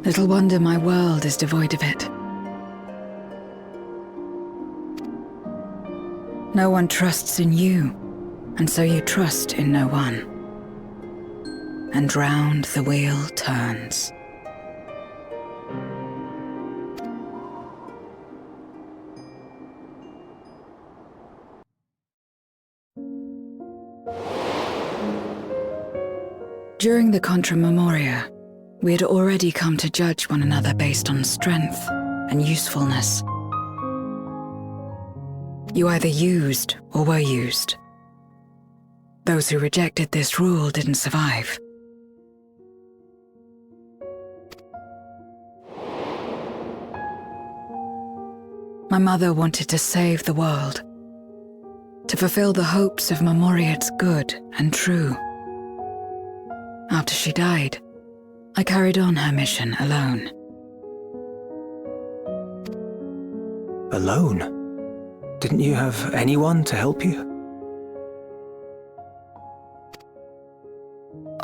Little wonder my world is devoid of it. No one trusts in you, and so you trust in no one. And round the wheel turns. During the Contra Memoria, we had already come to judge one another based on strength and usefulness. You either used or were used. Those who rejected this rule didn't survive. My mother wanted to save the world, to fulfill the hopes of Memoria's good and true. After she died, I carried on her mission alone. Alone? Didn't you have anyone to help you?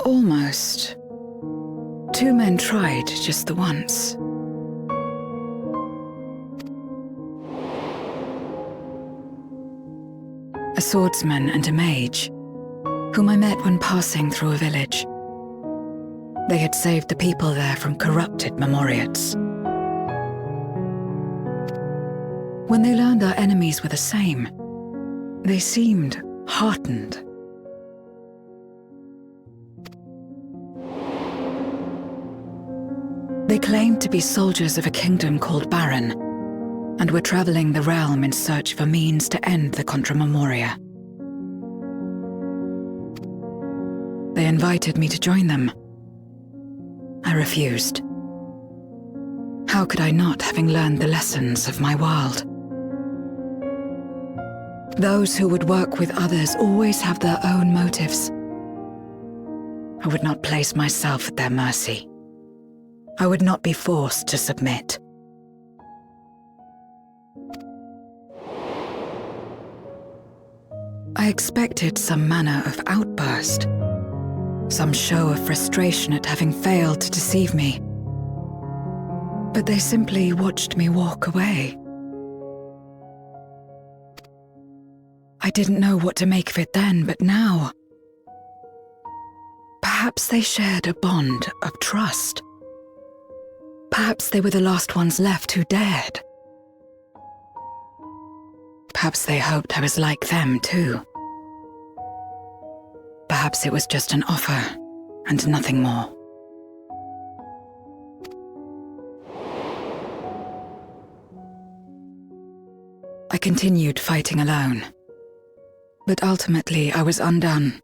Almost. 2 men tried just the once. A swordsman and a mage, whom I met when passing through a village. They had saved the people there from corrupted Memoriates. When they learned our enemies were the same, they seemed heartened. They claimed to be soldiers of a kingdom called Baron, and were traveling the realm in search of a means to end the Contra Memoria. They invited me to join them. I refused. How could I not, having learned the lessons of my world? Those who would work with others always have their own motives. I would not place myself at their mercy. I would not be forced to submit. I expected some manner of outburst, some show of frustration at having failed to deceive me. But they simply watched me walk away. I didn't know what to make of it then, but now, perhaps they shared a bond of trust. Perhaps they were the last ones left who dared. Perhaps they hoped I was like them too. Perhaps it was just an offer and nothing more. I continued fighting alone, but ultimately I was undone,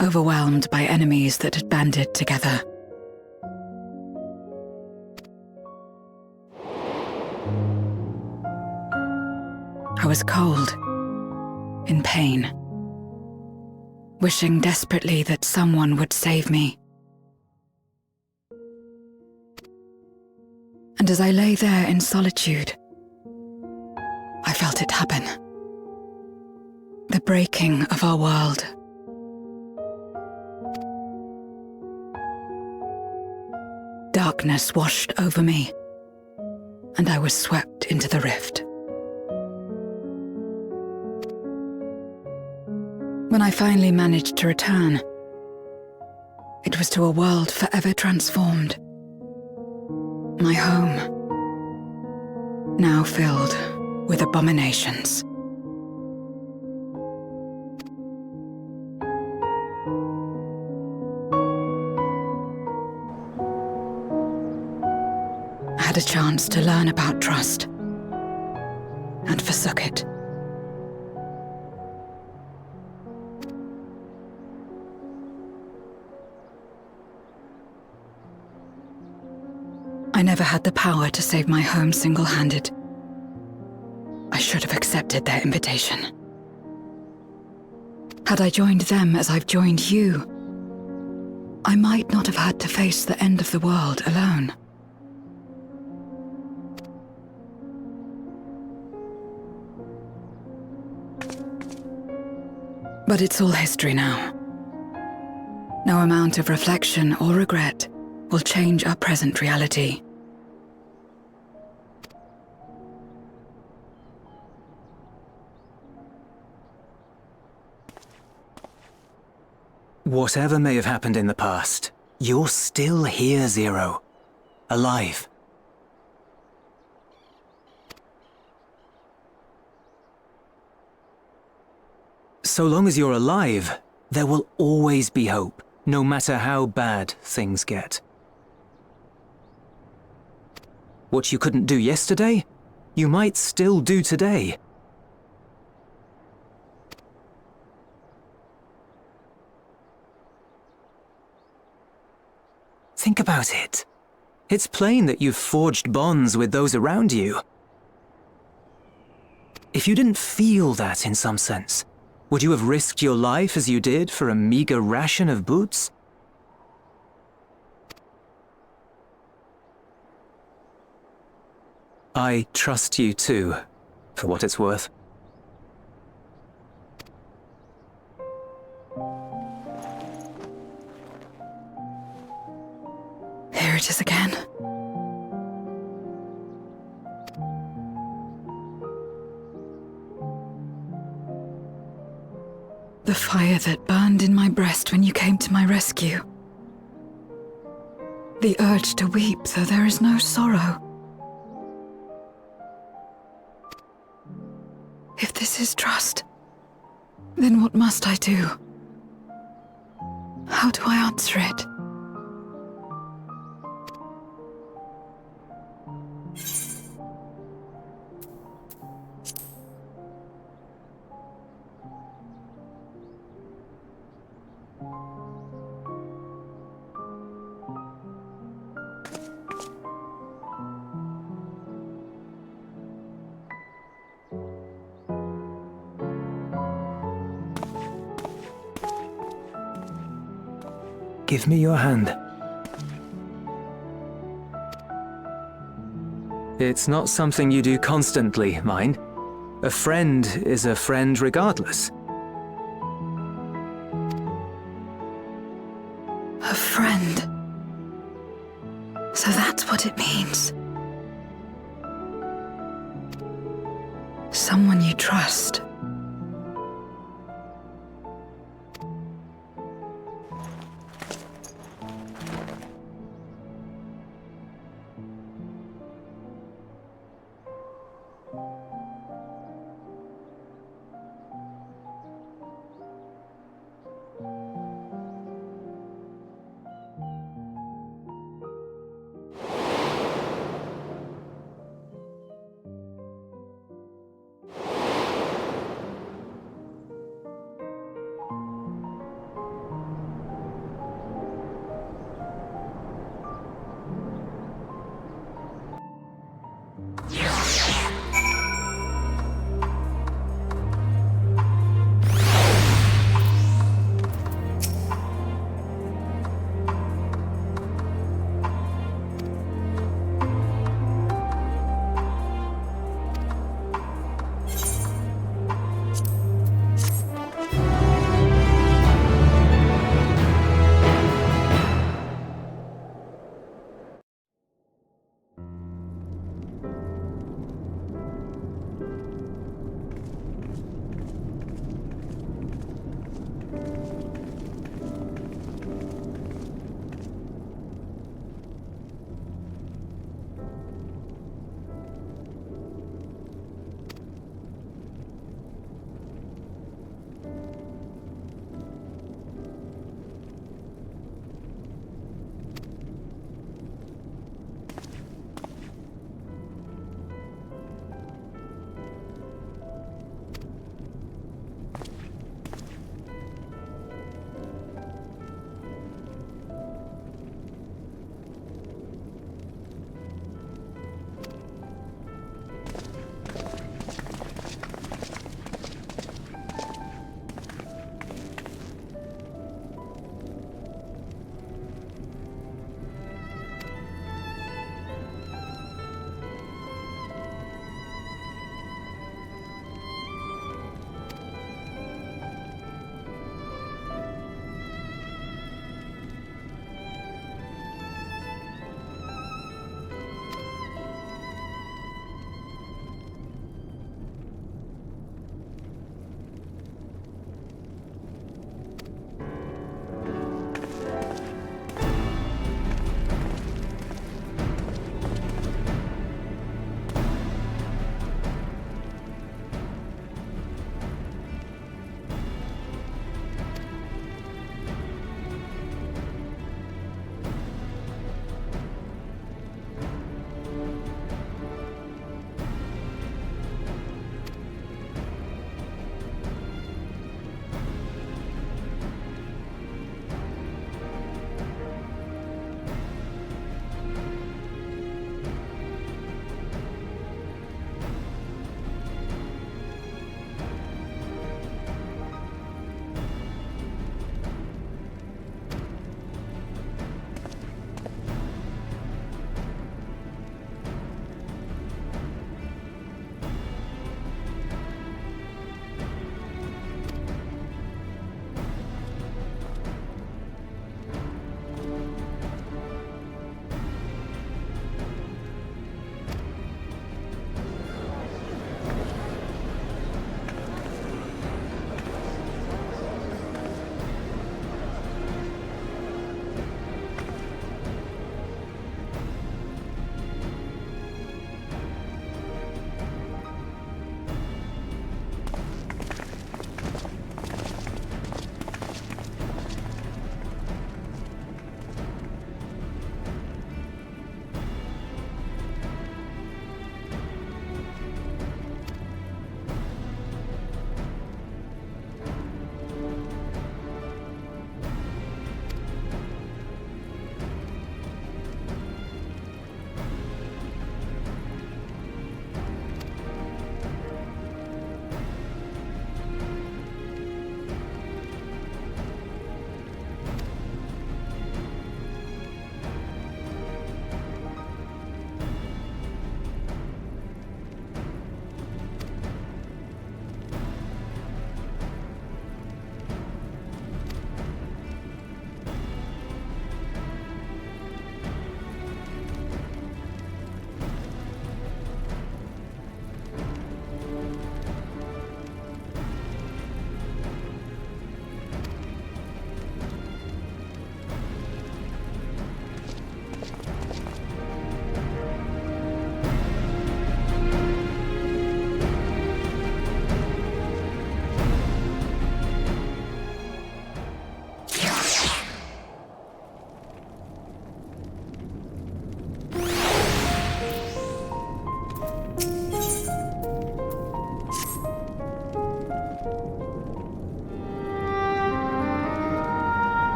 overwhelmed by enemies that had banded together. I was cold, in pain, wishing desperately that someone would save me. And as I lay there in solitude, I felt it happen. The breaking of our world. Darkness washed over me, and I was swept into the rift. When I finally managed to return, it was to a world forever transformed. My home, now filled with abominations. I had a chance to learn about trust, and forsook it. I never had the power to save my home single-handed. I should have accepted their invitation. Had I joined them as I've joined you, I might not have had to face the end of the world alone. But it's all history now. No amount of reflection or regret will change our present reality. Whatever may have happened in the past, you're still here, Zero. Alive. So long as you're alive, there will always be hope, no matter how bad things get. What you couldn't do yesterday, you might still do today. Think about it. It's plain that you've forged bonds with those around you. If you didn't feel that in some sense, would you have risked your life as you did for a meager ration of boots? I trust you too, for what it's worth. Here it is again. The fire that burned in my breast when you came to my rescue. The urge to weep, though there is no sorrow. If this is trust, then what must I do? How do I answer it? Give me your hand. It's not something you do constantly, mind. A friend is a friend regardless. A friend. So that's what it means. Someone you trust.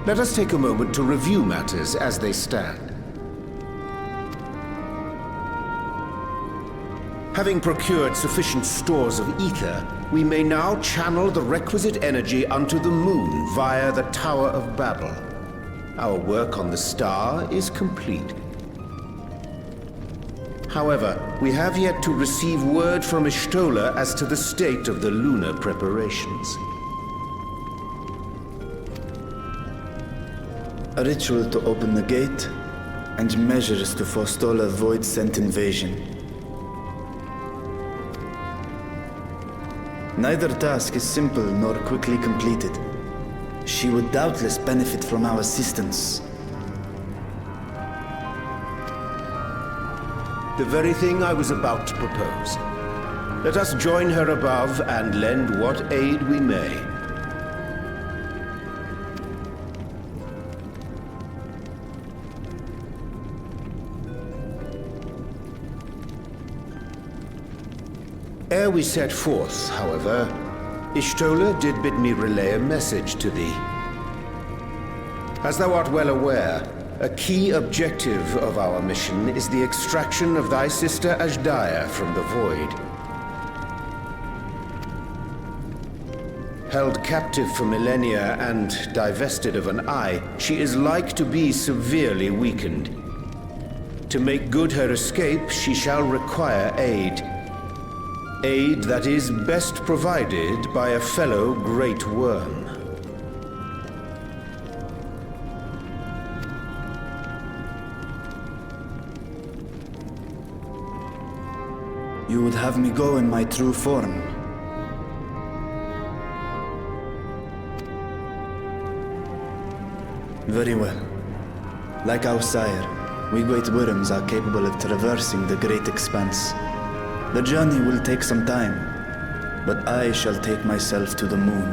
Let us take a moment to review matters as they stand. Having procured sufficient stores of ether, we may now channel the requisite energy unto the moon via the Tower of Babel. Our work on the star is complete. However, we have yet to receive word from Ishtola as to the state of the lunar preparations. A ritual to open the gate, and measures to forestall a void-sent invasion. Neither task is simple nor quickly completed. She would doubtless benefit from our assistance. The very thing I was about to propose. Let us join her above and lend what aid we may. Ere we set forth, however, Ishtola did bid me relay a message to thee. As thou art well aware, a key objective of our mission is the extraction of thy sister Ashdaya from the Void. Held captive for millennia and divested of an eye, she is like to be severely weakened. To make good her escape, she shall require aid. Aid that is best provided by a fellow Great Worm. You would have me go in my true form. Very well. Like our sire, we Great Worms are capable of traversing the great expanse. The journey will take some time, but I shall take myself to the moon.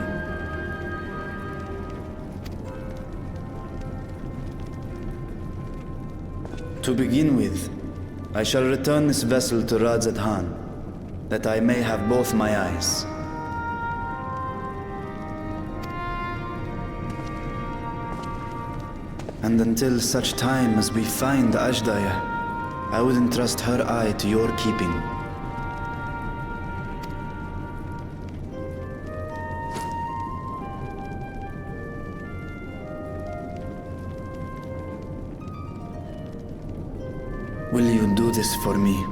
To begin with, I shall return this vessel to Radzadhan, that I may have both my eyes. And until such time as we find Ashdaya, I would entrust her eye to your keeping. Will you do this for me?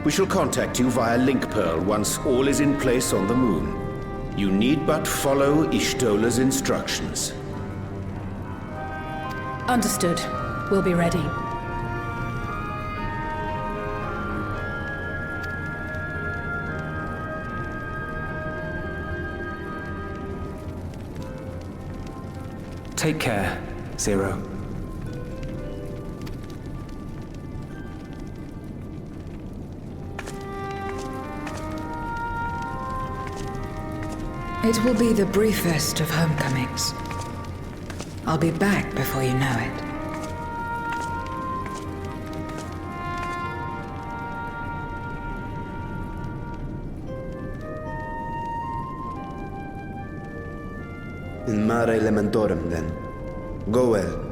We shall contact you via Link Pearl once all is in place on the moon. You need but follow Ishtola's instructions. Understood. We'll be ready. Take care, Zero. It will be the briefest of homecomings. I'll be back before you know it. In Mare Elementorum, then. Go well.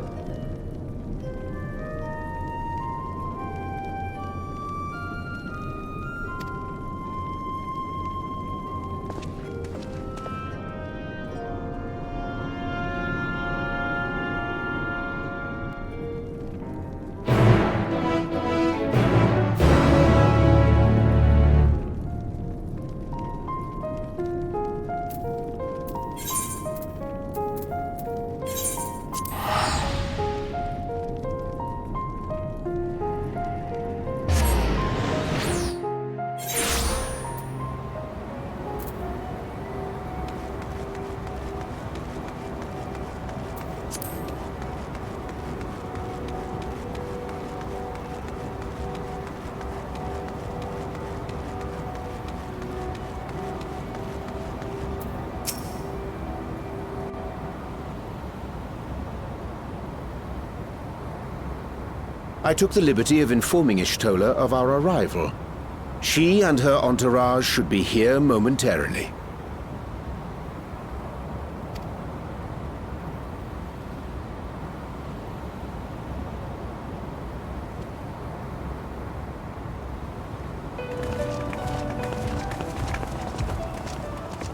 I took the liberty of informing Ishtola of our arrival. She and her entourage should be here momentarily.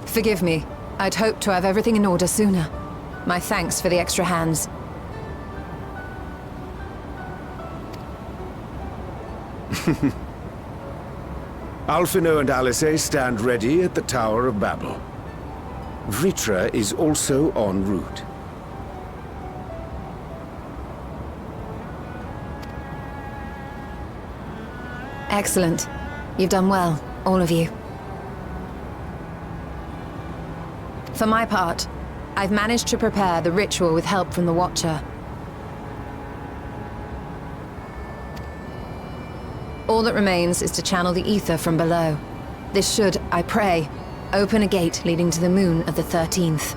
Forgive me. I'd hoped to have everything in order sooner. My thanks for the extra hands. Alphino and Alice stand ready at the Tower of Babel. Vritra is also en route. Excellent. You've done well, all of you. For my part, I've managed to prepare the ritual with help from the Watcher. All that remains is to channel the ether from below. This should, I pray, open a gate leading to the moon of the 13th.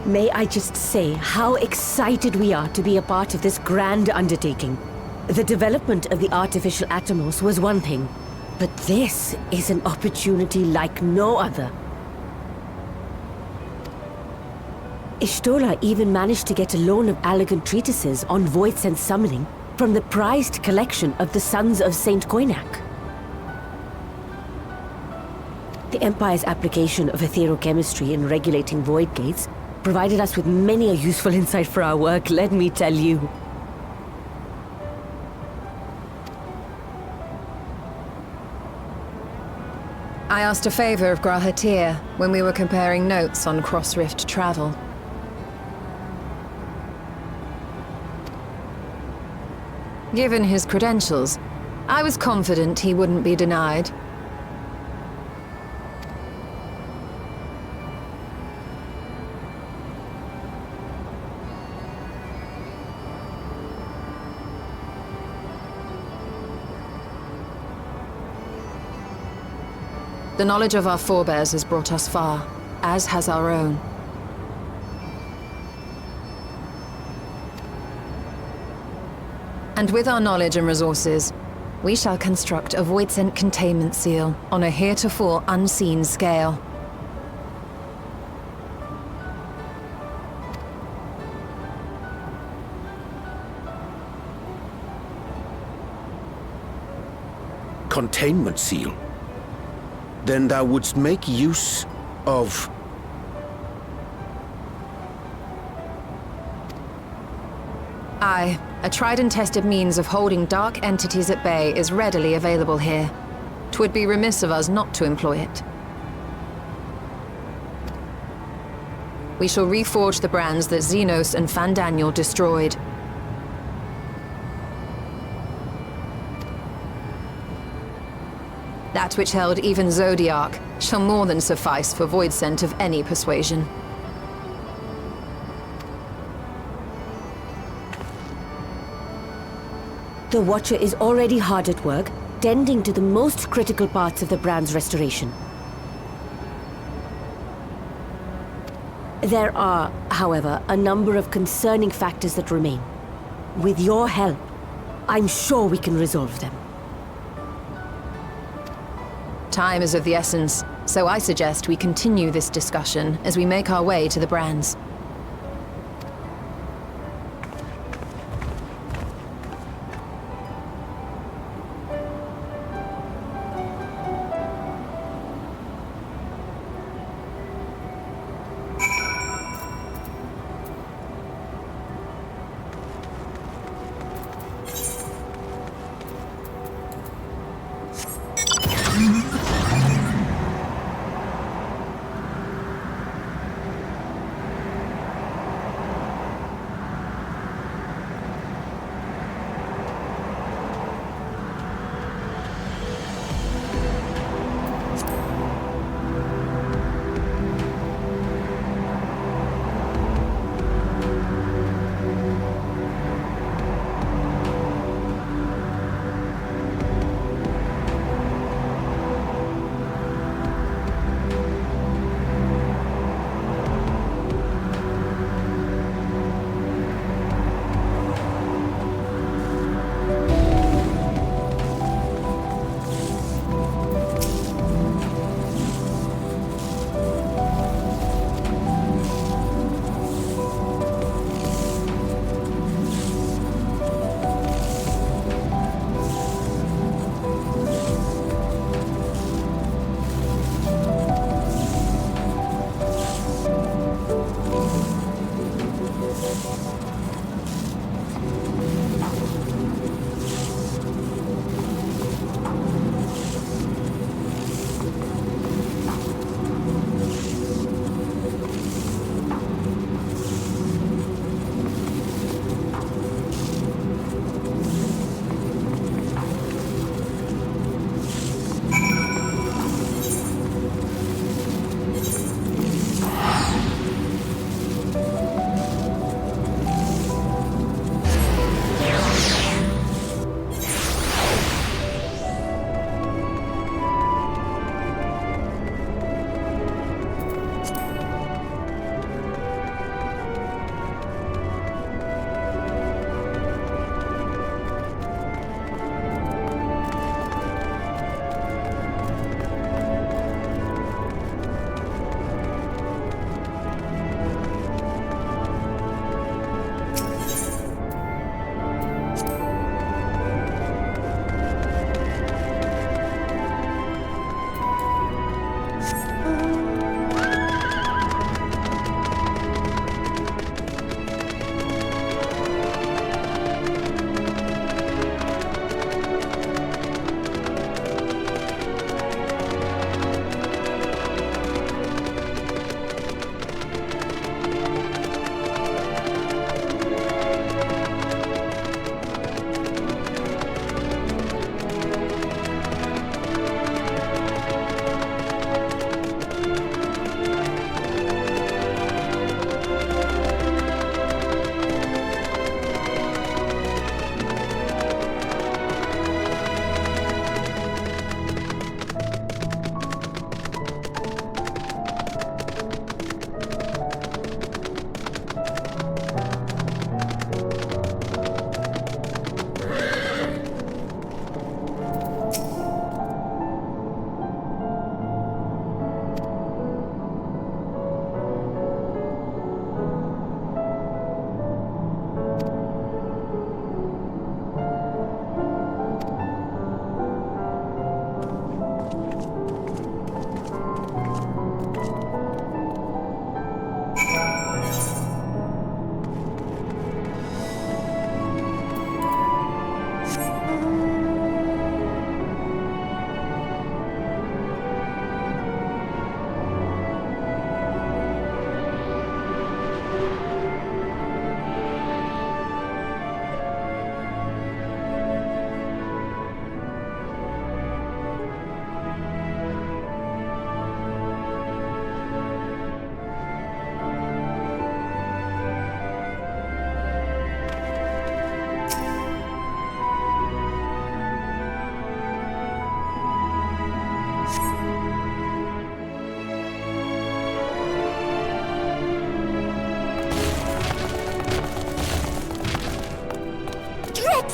May I just say how excited we are to be a part of this grand undertaking. The development of the artificial Atomos was one thing, but this is an opportunity like no other. Ishtola even managed to get a loan of elegant treatises on void sense summoning from the prized collection of the Sons of Saint Koinak. The Empire's application of etherochemistry in regulating void gates provided us with many a useful insight for our work, let me tell you. I asked a favor of Grahatir when we were comparing notes on cross-rift travel. Given his credentials, I was confident he wouldn't be denied. The knowledge of our forebears has brought us far, as has our own. And with our knowledge and resources, we shall construct a voidsent containment seal on a heretofore unseen scale. Containment seal? Then thou wouldst make use of... Aye, a tried and tested means of holding dark entities at bay is readily available here. 'Twould be remiss of us not to employ it. We shall reforge the brands that Xenos and Fandaniel destroyed. That which held even Zodiac shall more than suffice for voidsent of any persuasion. The Watcher is already hard at work, tending to the most critical parts of the brand's restoration. There are, however, a number of concerning factors that remain. With your help, I'm sure we can resolve them. Time is of the essence, so I suggest we continue this discussion as we make our way to the brands.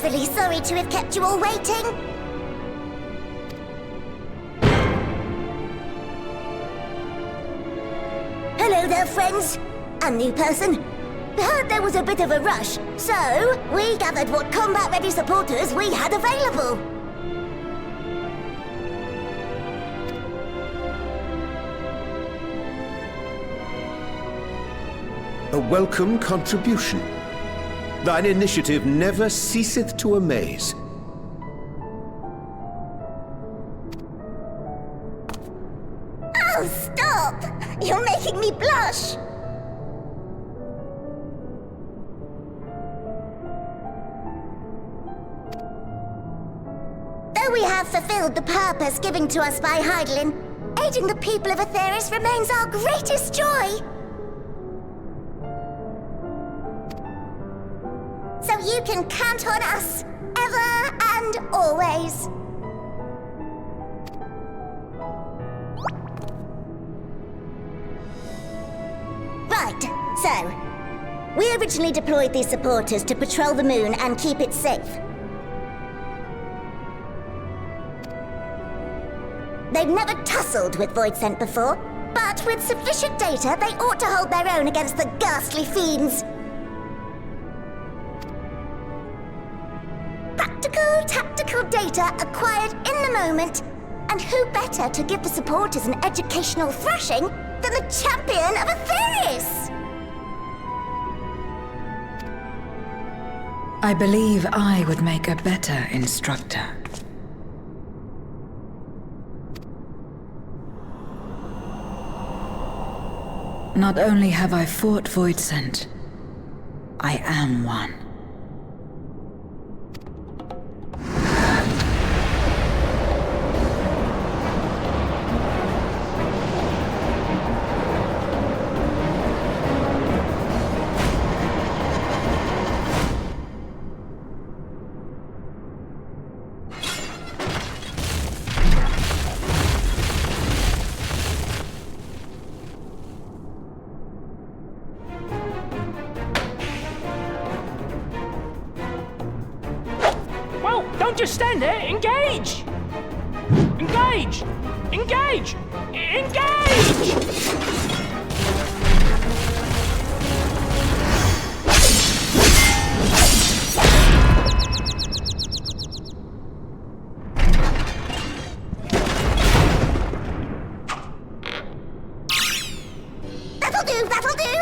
awfully sorry to have kept you all waiting. Hello there, friends. A new person. Heard there was a bit of a rush, so we gathered what combat-ready supporters we had available. A welcome contribution. Thine initiative never ceaseth to amaze. Oh, stop! You're making me blush! Though we have fulfilled the purpose given to us by Heidelin, aiding the people of Aetheris remains our greatest joy. So you can count on us, ever and always. Right, so, we originally deployed these supporters to patrol the moon and keep it safe. They've never tussled with Voidsent before, but with sufficient data, they ought to hold their own against the ghastly fiends. Practical, tactical data acquired in the moment, and who better to give the supporters an educational thrashing than the champion of Aetheris? I believe I would make a better instructor. Not only have I fought Voidsent, I am one. Just stand there. Engage! Engage! Engage! Engage! That'll do, that'll do!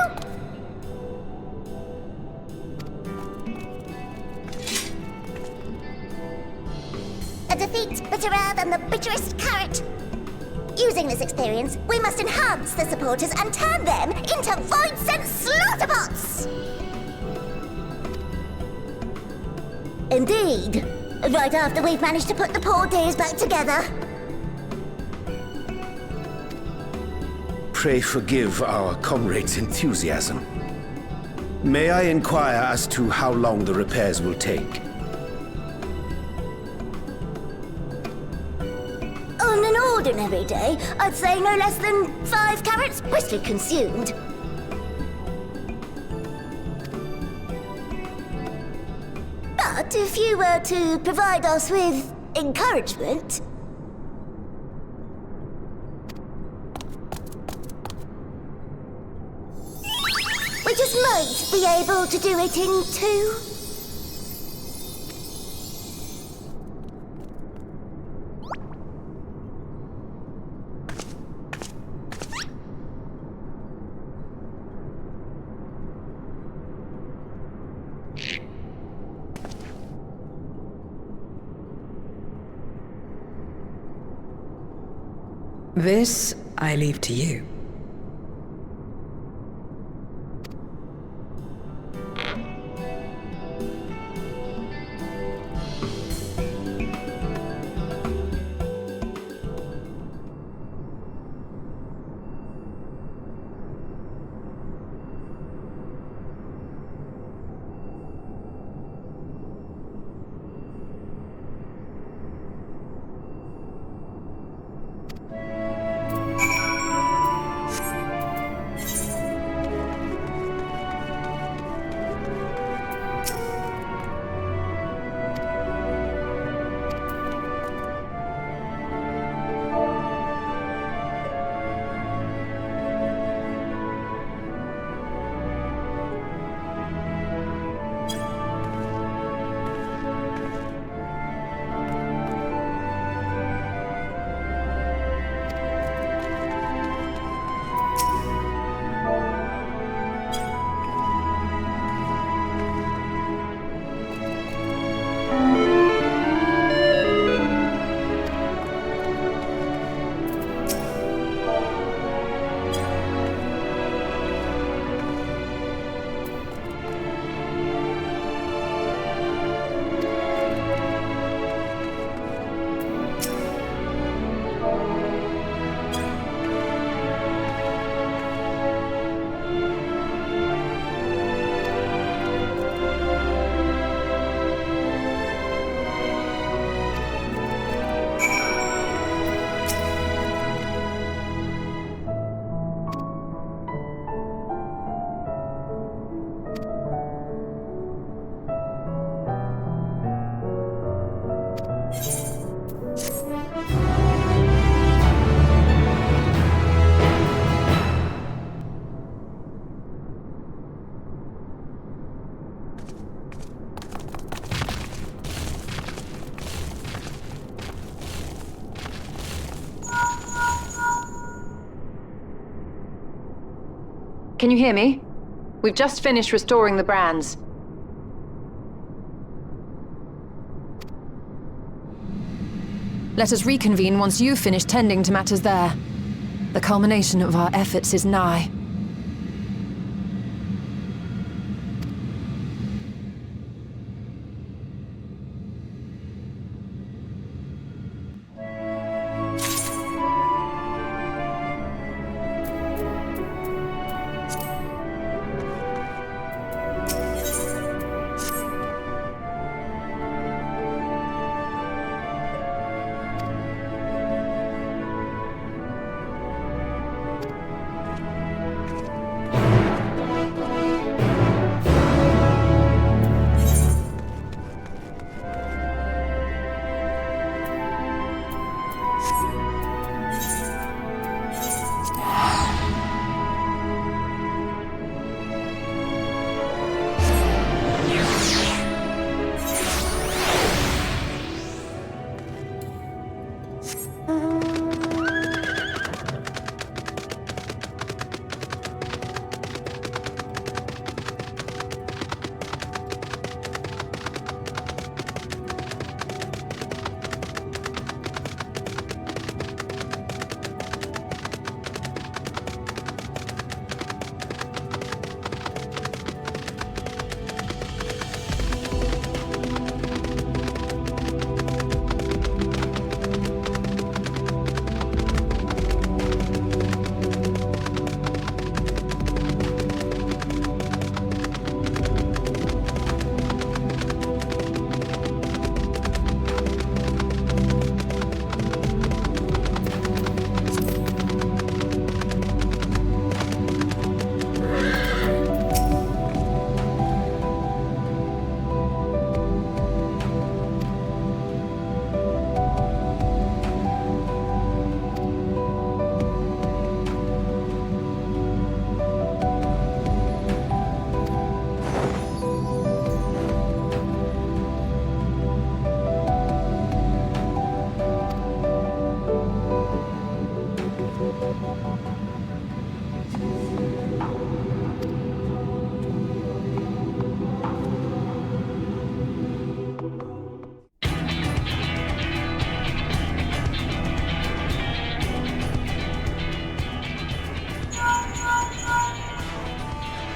A defeat bitterer than the bitterest carrot. Using this experience, we must enhance the supporters and turn them into Voidsent slaughterbots! Indeed. Right after we've managed to put the poor dears back together. Pray forgive our comrade's enthusiasm. May I inquire as to how long the repairs will take? On an ordinary day, I'd say no less than 5 carrots briskly consumed. But if you were to provide us with encouragement... we just might be able to do it in 2. This I leave to you. can you hear me? We've just finished restoring the brands. Let us reconvene once you've finished tending to matters there. The culmination of our efforts is nigh.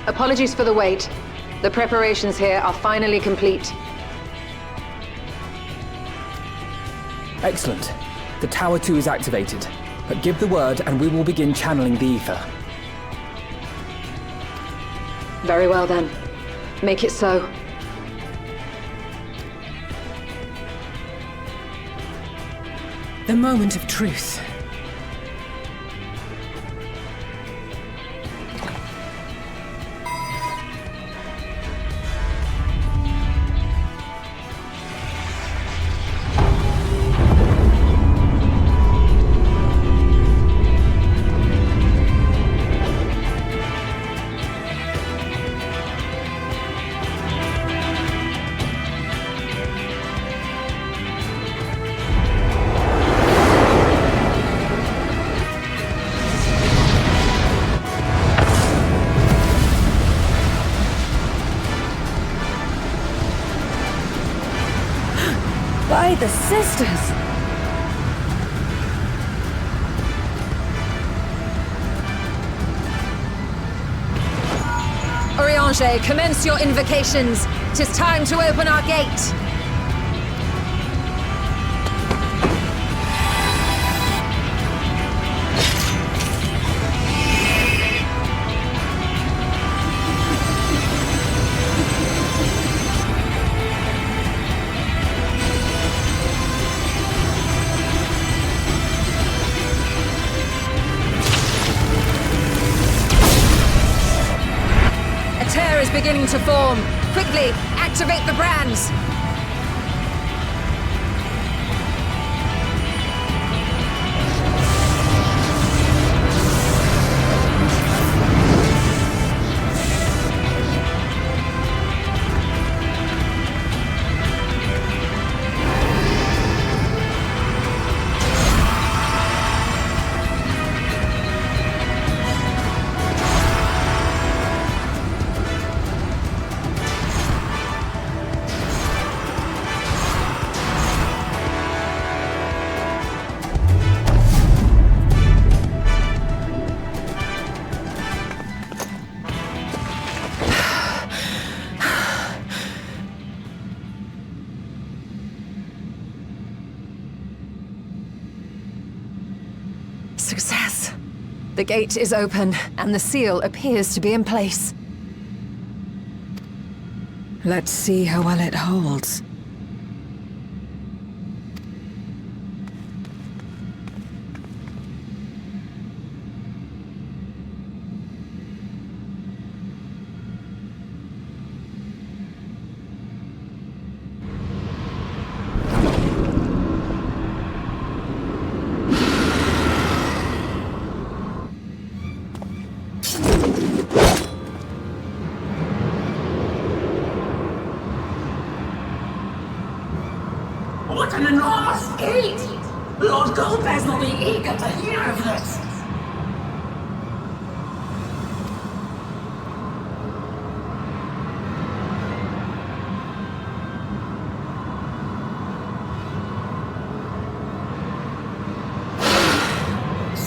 Apologies for the wait. The preparations here are finally complete. Excellent. The Tower 2 is activated. But give the word and we will begin channeling the ether. Very well then. Make it so. The moment of truth. By the sisters! Oriange, commence your invocations. 'Tis time to open our gate. Is beginning to form. Quickly, activate the brands. The gate is open, and the seal appears to be in place. Let's see how well it holds. What an enormous gate! Lord Golbez will be eager to hear of this!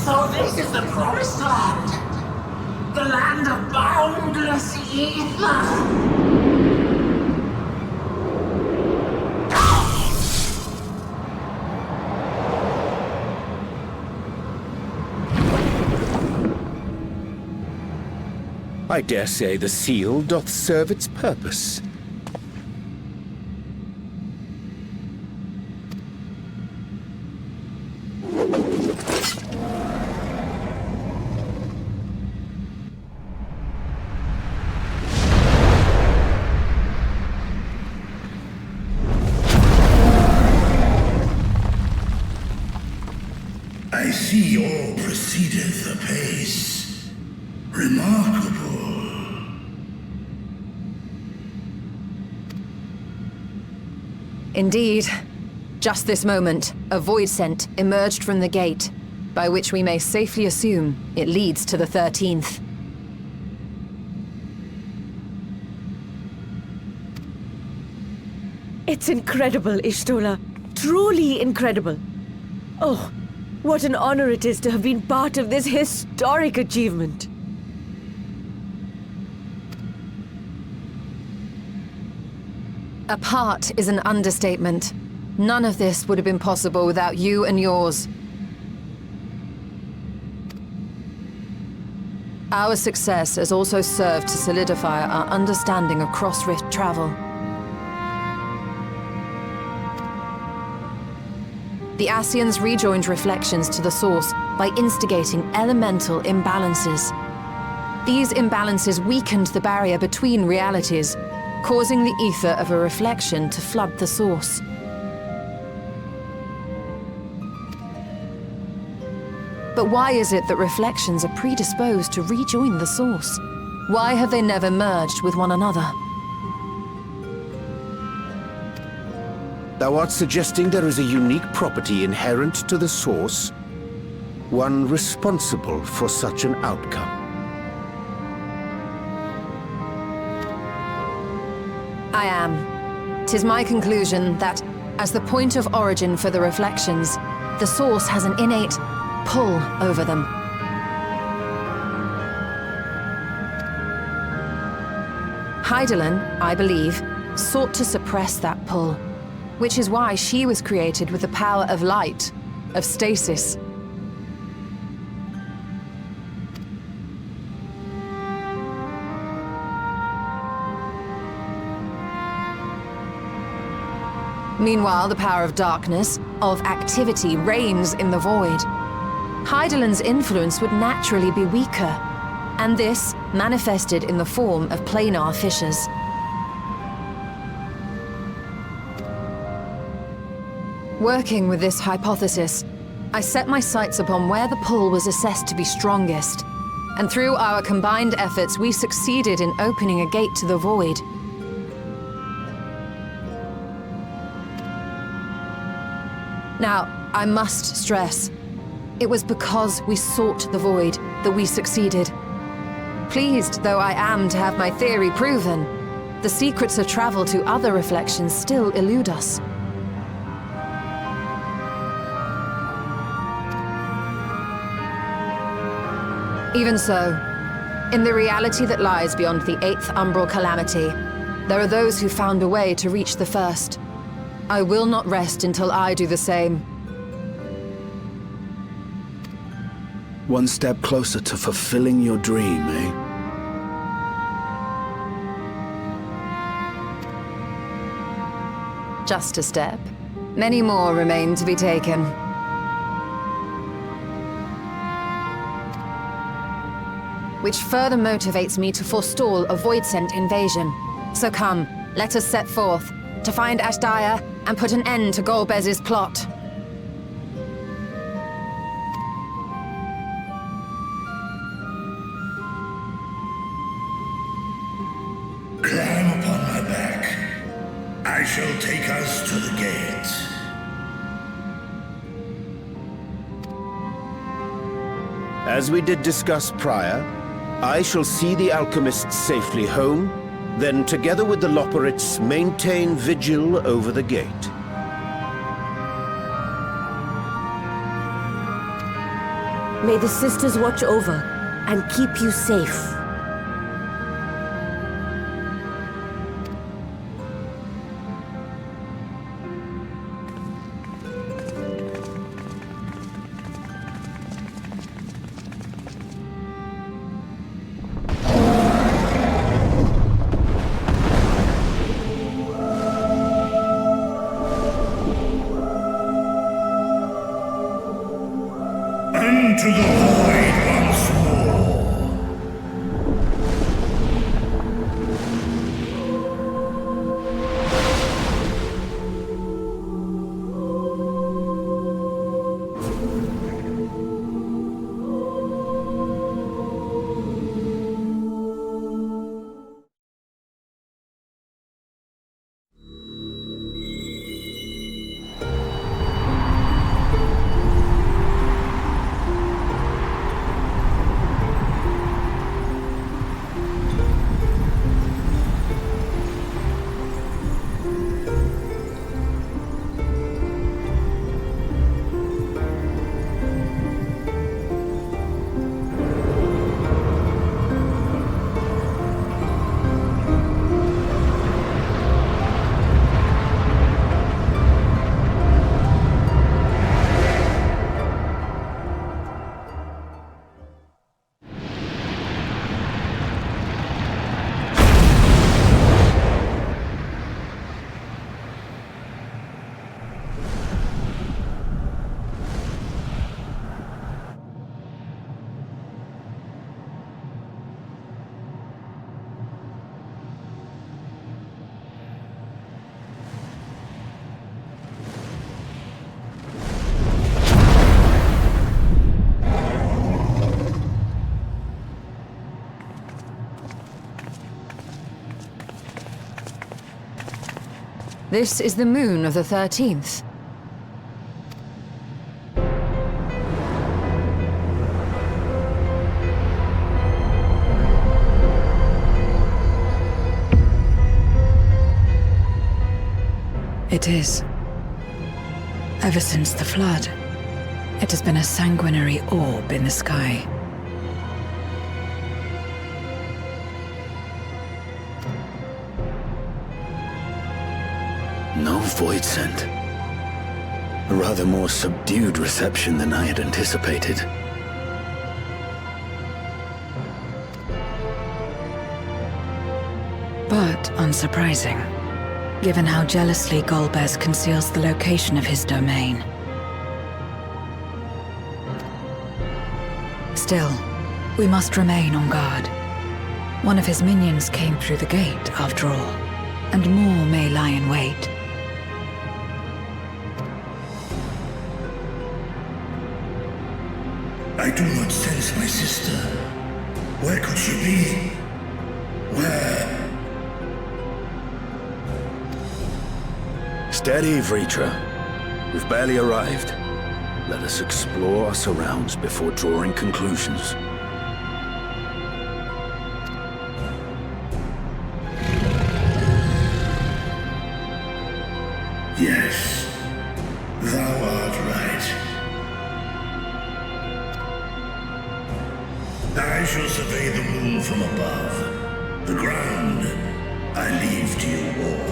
So this is the Promised Land! The land of boundless ether! I dare say the seal doth serve its purpose. I see all proceedeth apace. Remarkable. Indeed. Just this moment, a void scent emerged from the gate, by which we may safely assume it leads to the 13th. It's incredible, Y'shtola. Truly incredible. Oh, what an honor it is to have been part of this historic achievement. A part is an understatement. None of this would have been possible without you and yours. Our success has also served to solidify our understanding of cross-rift travel. The Ascians rejoined reflections to the source by instigating elemental imbalances. These imbalances weakened the barrier between realities, causing the ether of a reflection to flood the source. But why is it that reflections are predisposed to rejoin the source? Why have they never merged with one another? Thou art suggesting there is a unique property inherent to the source, one responsible for such an outcome. I am. 'Tis my conclusion that, as the point of origin for the reflections, the source has an innate pull over them. Hydaelyn, I believe, sought to suppress that pull, which is why she was created with the power of light, of stasis. Meanwhile, the power of darkness, of activity, reigns in the void. Hydaelyn's influence would naturally be weaker, and this manifested in the form of planar fissures. Working with this hypothesis, I set my sights upon where the pull was assessed to be strongest, and through our combined efforts, we succeeded in opening a gate to the void. Now, I must stress, it was because we sought the void that we succeeded. Pleased though I am to have my theory proven, the secrets of travel to other reflections still elude us. Even so, in the reality that lies beyond the 8th umbral calamity, there are those who found a way to reach the first. I will not rest until I do the same. One step closer to fulfilling your dream, eh? Just a step. Many more remain to be taken. Which further motivates me to forestall a Voidsent invasion. So come, let us set forth, to find Ashdaya and put an end to Golbez's plot. Climb upon my back. I shall take us to the gate. As we did discuss prior, I shall see the alchemists safely home, then together with the Loporrits maintain vigil over the gate. May the sisters watch over and keep you safe. Into the void once more. This is the moon of the 13th. It is. Ever since the flood, it has been a sanguinary orb in the sky. No Voidsent. A rather more subdued reception than I had anticipated. But unsurprising, given how jealously Golbez conceals the location of his domain. Still, we must remain on guard. One of his minions came through the gate, after all, and more may lie in wait. I do not sense my sister. Where could she be? Where? Steady, Vritra. We've barely arrived. Let us explore our surrounds before drawing conclusions. Yes, thou art right. I shall survey the moon from above. The ground I leave to you all.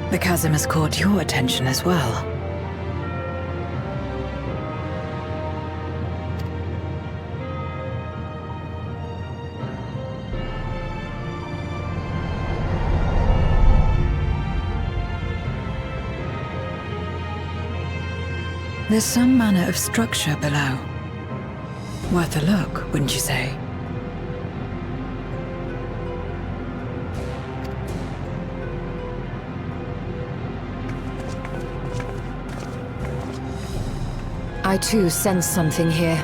The chasm has caught your attention as well. There's some manner of structure below. Worth a look, wouldn't you say? I too sense something here.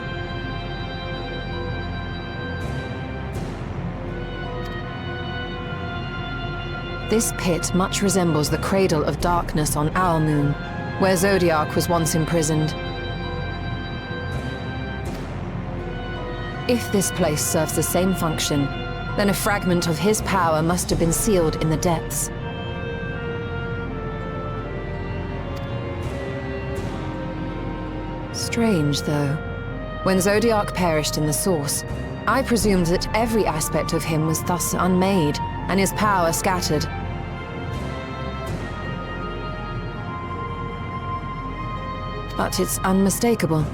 This pit much resembles the Cradle of Darkness on our moon, where Zodiac was once imprisoned. If this place serves the same function, then a fragment of his power must have been sealed in the depths. Strange, though. When Zodiac perished in the Source, I presumed that every aspect of him was thus unmade, and his power scattered. But it's unmistakable.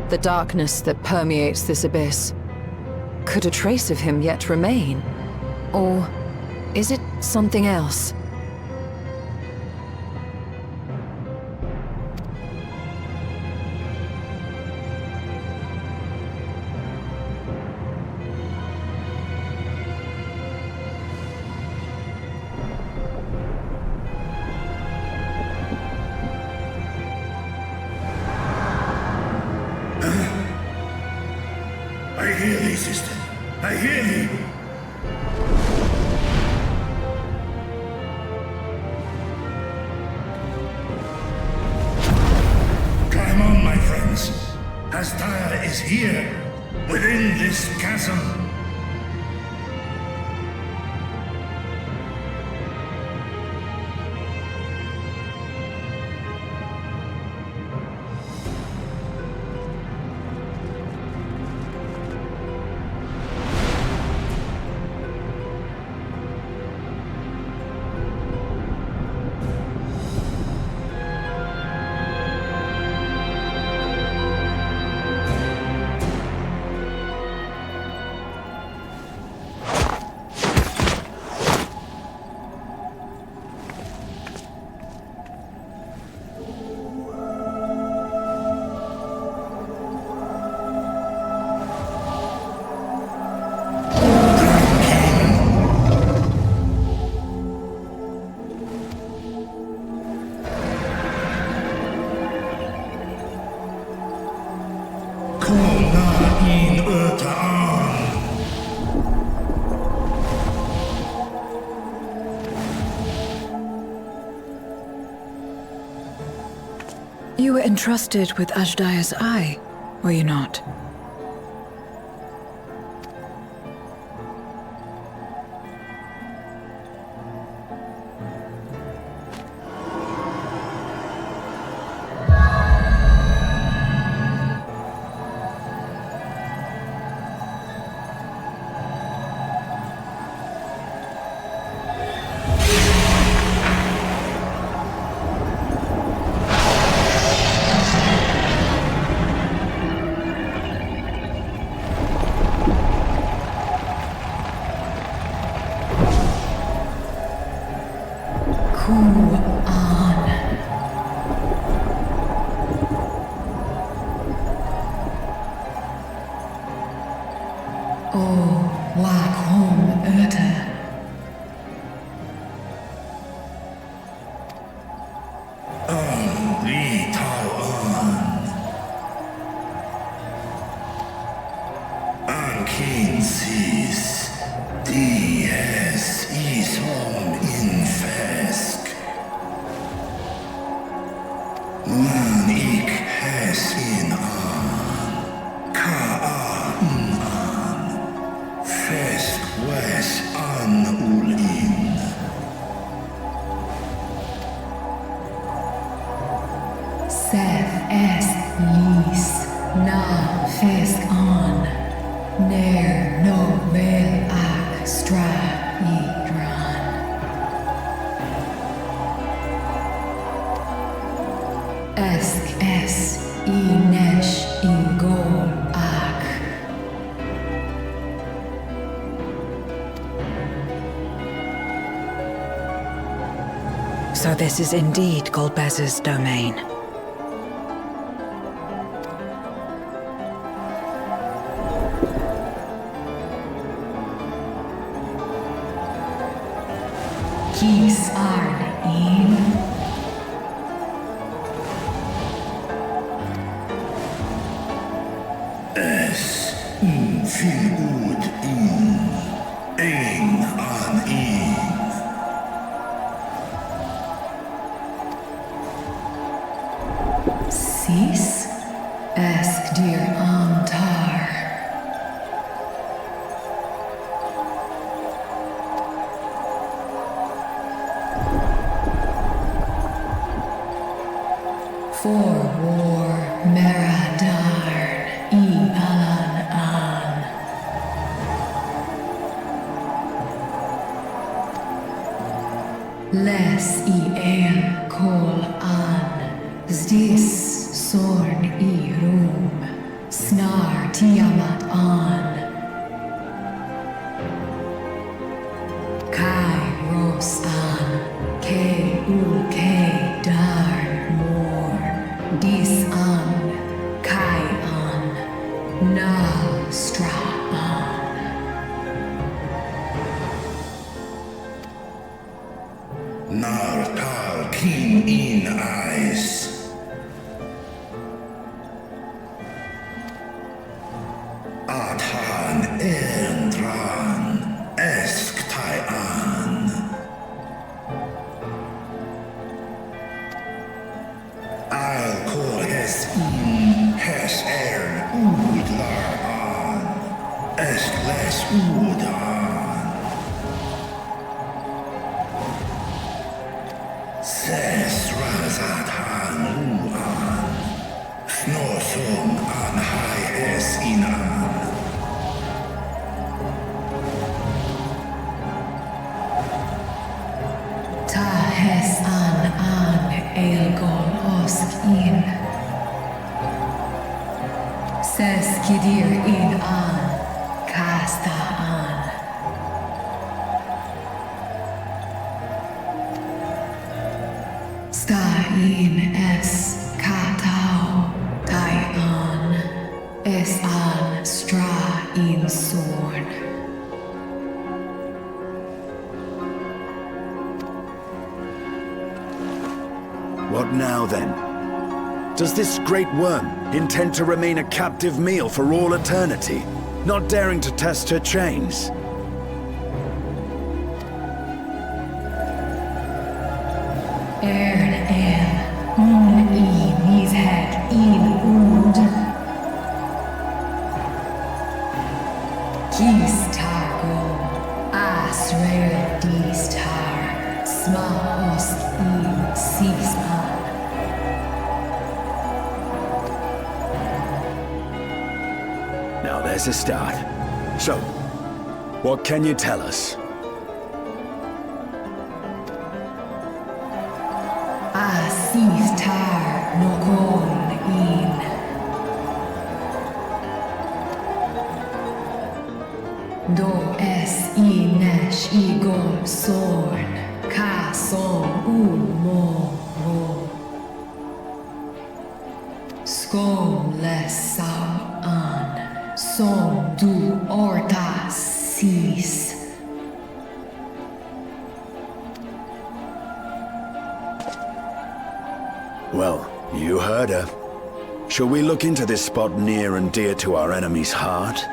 The darkness that permeates this abyss. Could a trace of him yet remain? Or is it something else? I hear thee, sister. I hear thee. Climb on, my friends. Hastaya is here, within this chasm. You were entrusted with Ajdaya's eye, were you not? So this is indeed Golbez's domain. Kis Arn In. Es Fil Ud In. Ein An In. Sis Esk Dir Antar. For war Meradarn I Alan An. Les I El Kol An. Zdis Sorn I Rum. Snar Tiamat An. Kai Ros An. Ke Ul Ke Darn Morn. Dis An. Kai An. Nal Stra An. Nar Tal Kin In Eis. Athan Endran Esk Tai An. Al Kor Es In Hes Ern Ud Lar An. Esk Les Ud An. Ses Razat Han Lu An. Snosung An Hai Es In An. Ta Hes An An Elgol Osk In. Ses Kidir In An. Kasta An. Sta In Es Katao Tai An. Es An Stra In Sorn. What now, then? Does this great worm intend to remain a captive meal for all eternity, not daring to test her chains? Ern El Un I Nizhet In Ud. Kis Targo Asrael Dis Tar. Sma Osk In Sis An. Now there's a start. So, what can you tell us? Asif Tar Nokon In. Do Es I Nesh I Gol Sorn. Ka Som Un Mo Ro. Skom Les Sam An. Som Du Orta Sis. Well, you heard her. Shall we look into this spot near and dear to our enemy's heart?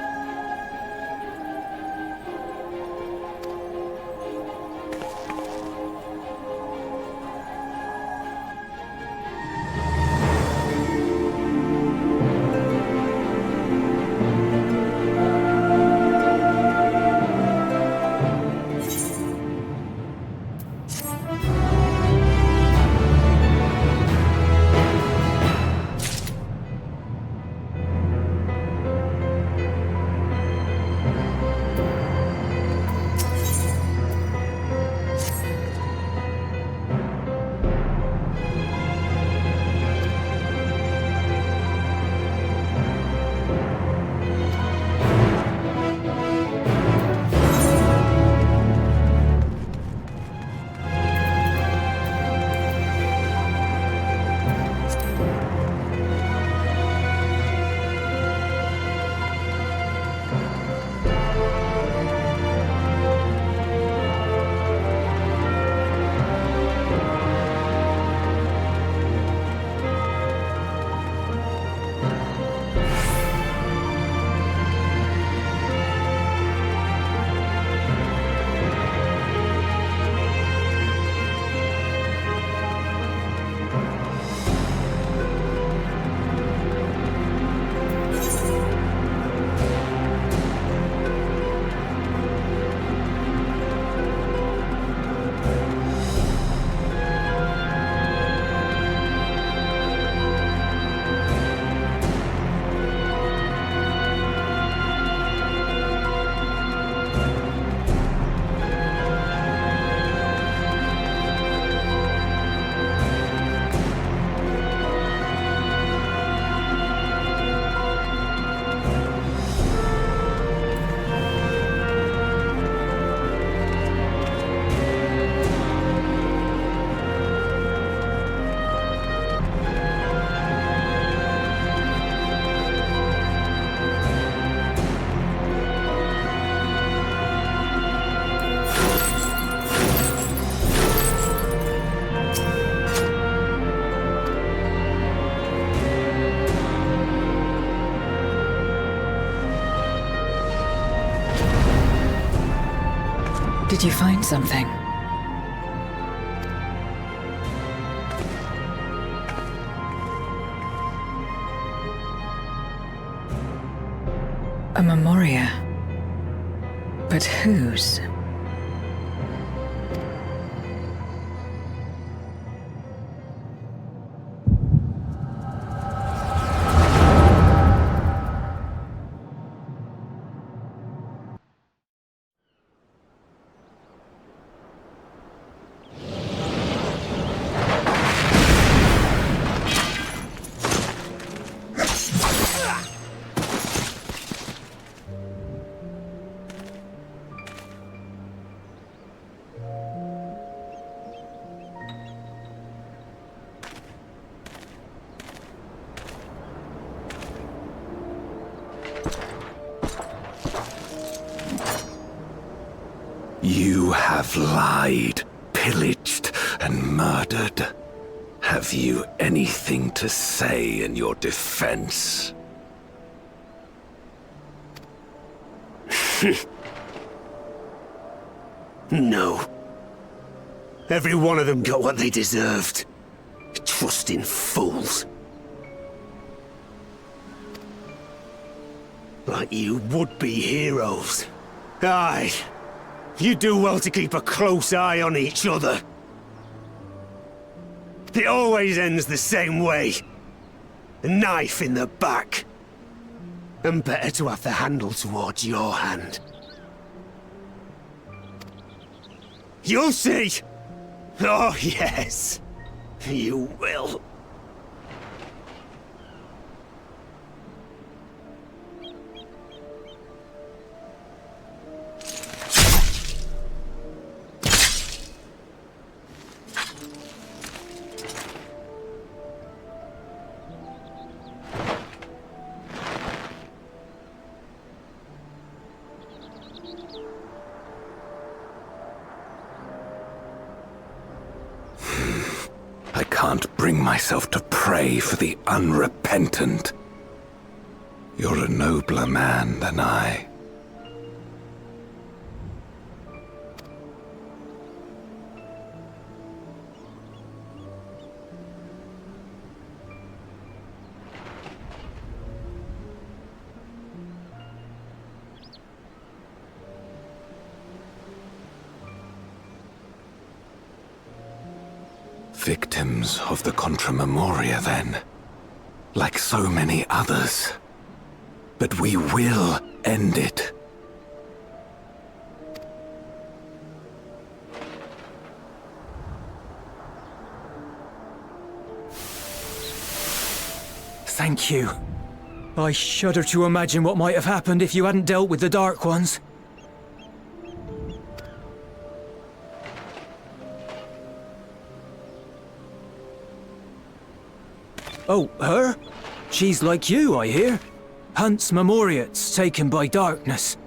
Did you find something? A memoria. But whose? You have lied, pillaged, and murdered. Have you anything to say in your defense? No. Every one of them got what they deserved. Trusting fools. Like you would-be heroes. Aye. You do well to keep a close eye on each other. It always ends the same way. A knife in the back. And better to have the handle towards your hand. You'll see! Oh, yes. You will. I can't bring myself to pray for the unrepentant. You're a nobler man than I. Victims of the Contra Memoria, then. Like so many others. But we will end it. Thank you. I shudder to imagine what might have happened if you hadn't dealt with the Dark Ones. Oh, her? She's like you, I hear. Hunts Memoriates taken by darkness.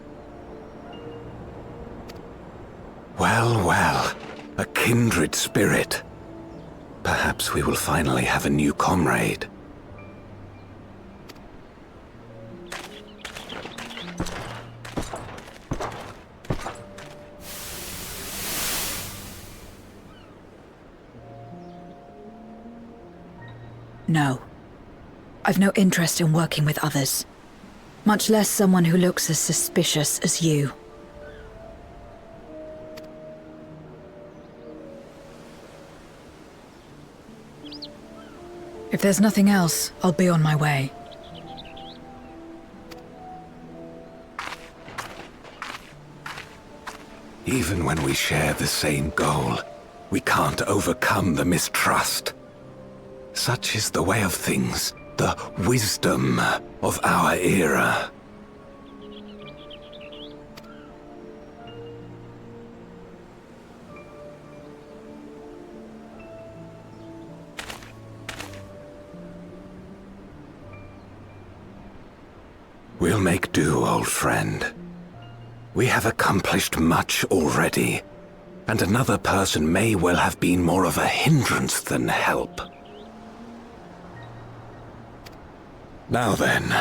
Well, well. A kindred spirit. Perhaps we will finally have a new comrade. No. I've no interest in working with others. Much less someone who looks as suspicious as you. If there's nothing else, I'll be on my way. Even when we share the same goal, we can't overcome the mistrust. Such is the way of things, the wisdom of our era. We'll make do, old friend. We have accomplished much already, and another person may well have been more of a hindrance than help. Now then,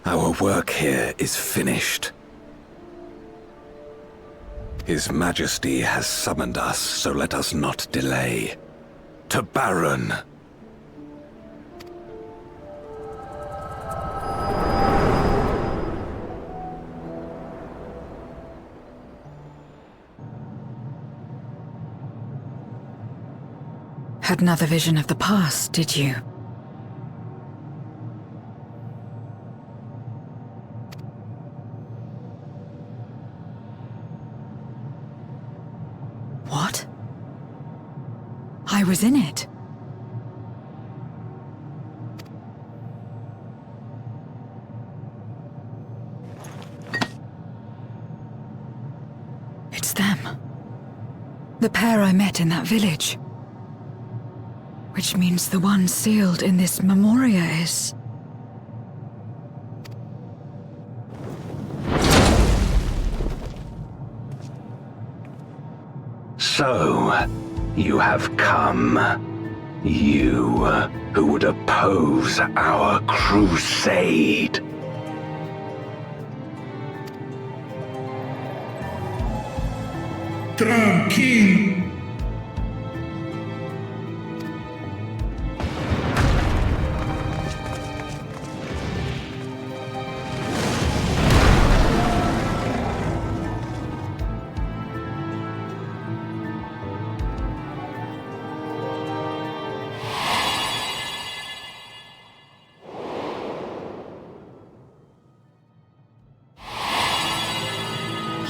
our work here is finished. His Majesty has summoned us, so let us not delay. To Baron! Had another vision of the past, did you? What? I was in it. It's them. The pair I met in that village. Which means the one sealed in this memoria is... So, you have come. You, who would oppose our crusade. Tranquilo.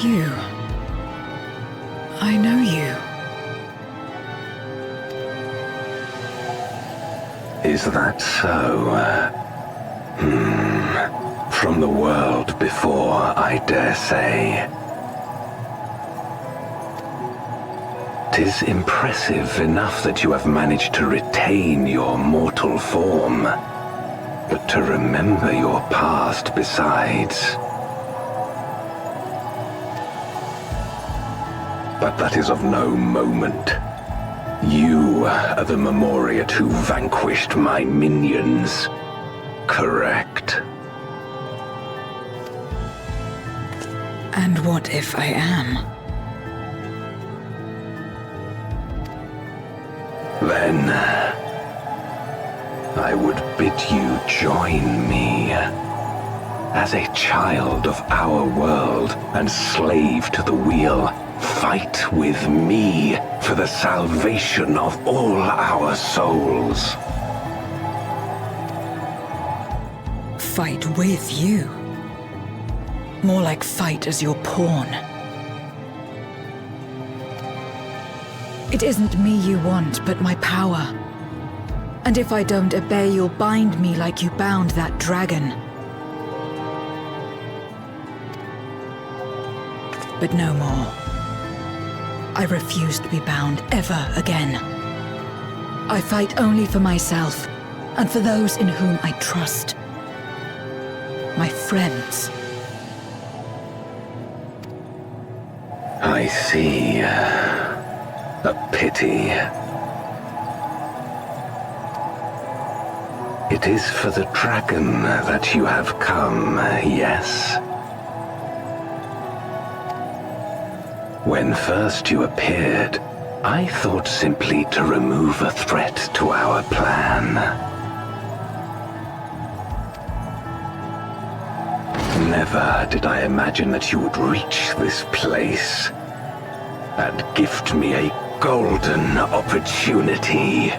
You. I know you. Is that so? From the world before, I dare say. 'Tis impressive enough that you have managed to retain your mortal form, but to remember your past besides. But that is of no moment. You are the Memoriat who vanquished my minions, correct? And what if I am? Then I would bid you join me as a child of our world and slave to the wheel. Fight with me for the salvation of all our souls. Fight with you? More like fight as your pawn. It isn't me you want, but my power. And if I don't obey, you'll bind me like you bound that dragon. But no more. I refuse to be bound ever again. I fight only for myself, and for those in whom I trust. My friends. I see. A pity. It is for the dragon that you have come, yes? When first you appeared, I thought simply to remove a threat to our plan. Never did I imagine that you would reach this place and gift me a golden opportunity.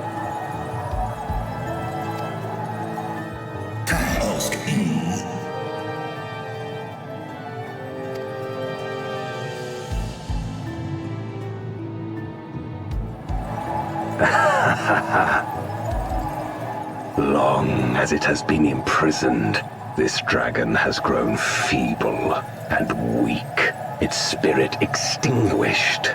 Long as it has been imprisoned, this dragon has grown feeble and weak, its spirit extinguished.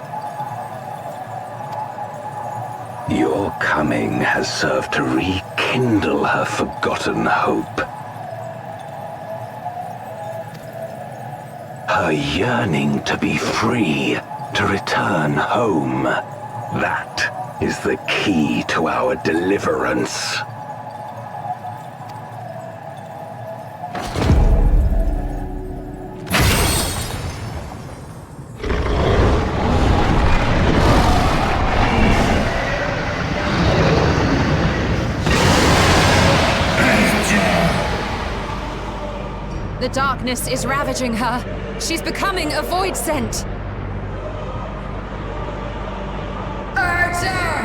Your coming has served to rekindle her forgotten hope. Her yearning to be free, to return home. That is the key to our deliverance. Darkness is ravaging her. She's becoming a void scent. Archer!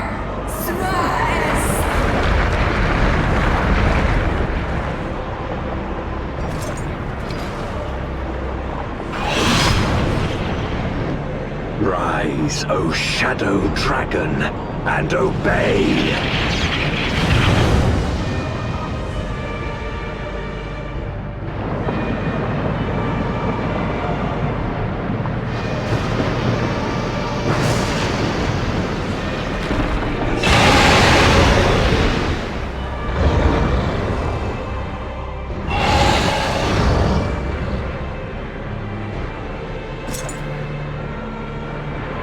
Thrice! Rise, O Shadow Dragon, and obey!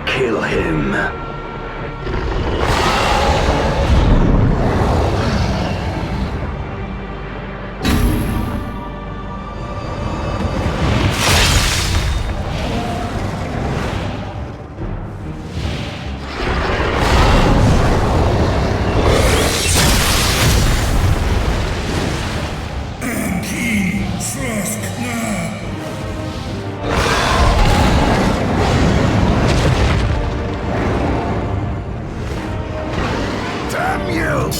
Kill him. Damn you!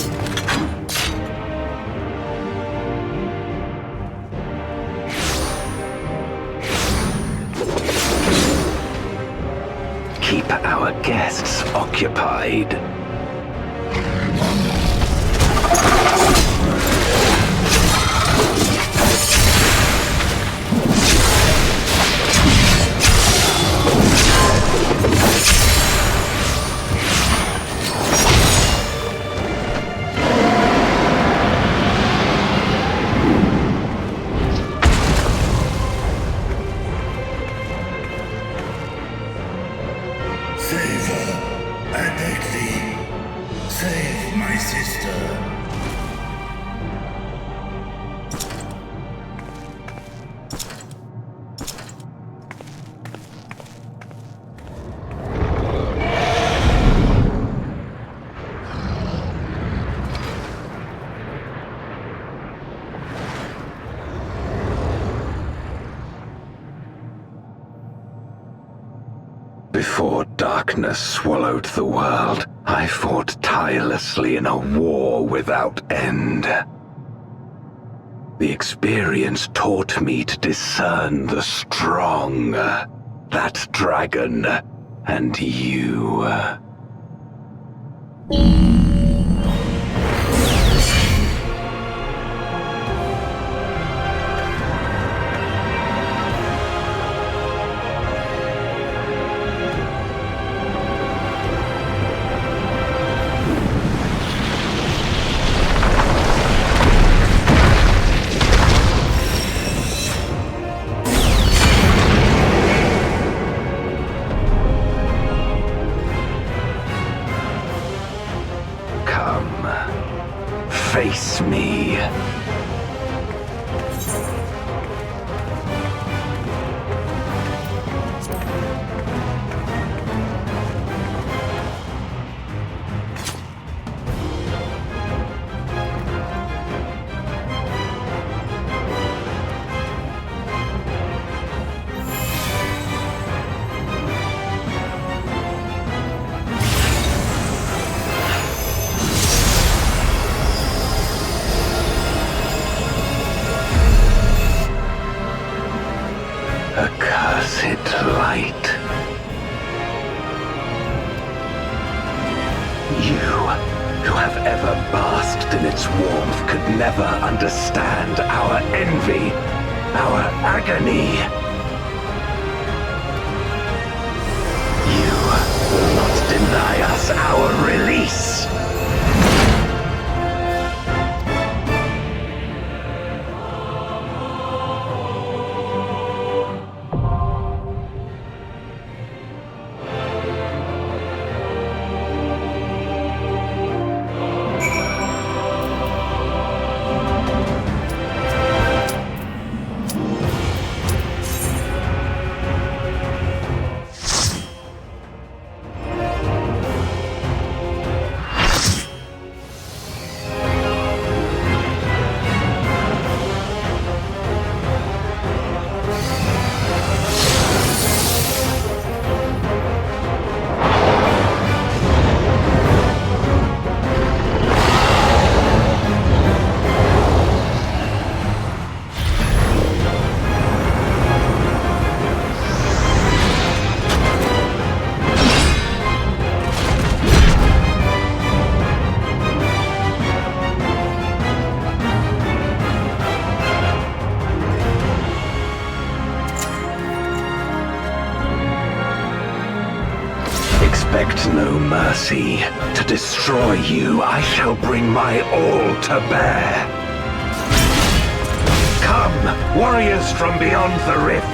Keep our guests occupied. Save her, I beg thee. Save my sister. Before darkness swallowed the world, I fought tirelessly in a war without end. The experience taught me to discern the strong, that dragon, and you. Face me. Accursed light. You, who have ever basked in its warmth, could never understand our envy, our agony. You will not deny us our release. Expect no mercy. To destroy you, I shall bring my all to bear. Come, warriors from beyond the rift.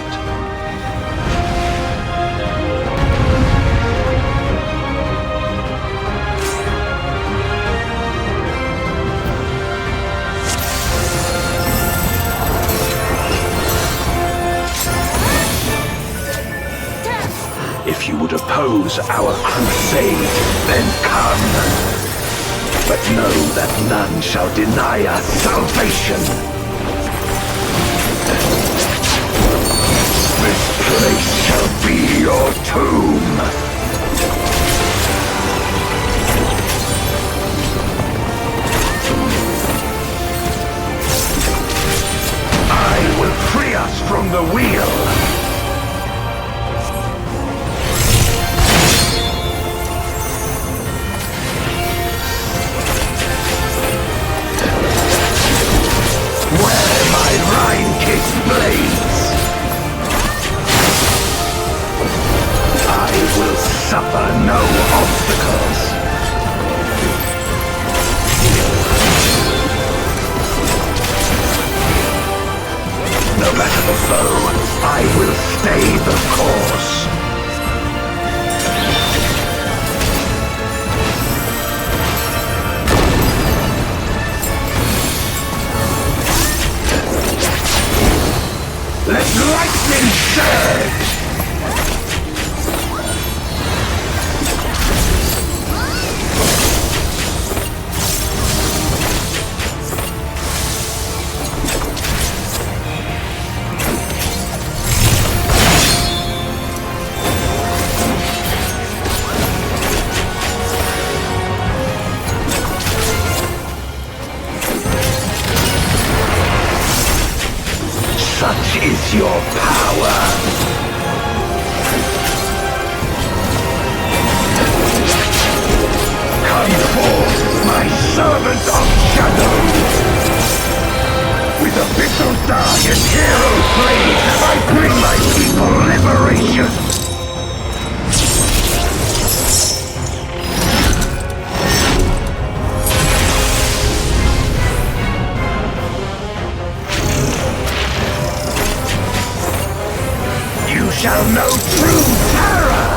If you would oppose our crusade, then come. But know that none shall deny us salvation. This place shall be your tomb. I will free us from the wheel. Where my Rhine-kicked blades, I will suffer no obstacles. No matter the foe, I will stay the course. Let lightning surge! Such is your power. Come forth, my servant of shadow. With a bitter dark and hero flame, I bring my people liberation. You shall know true terror!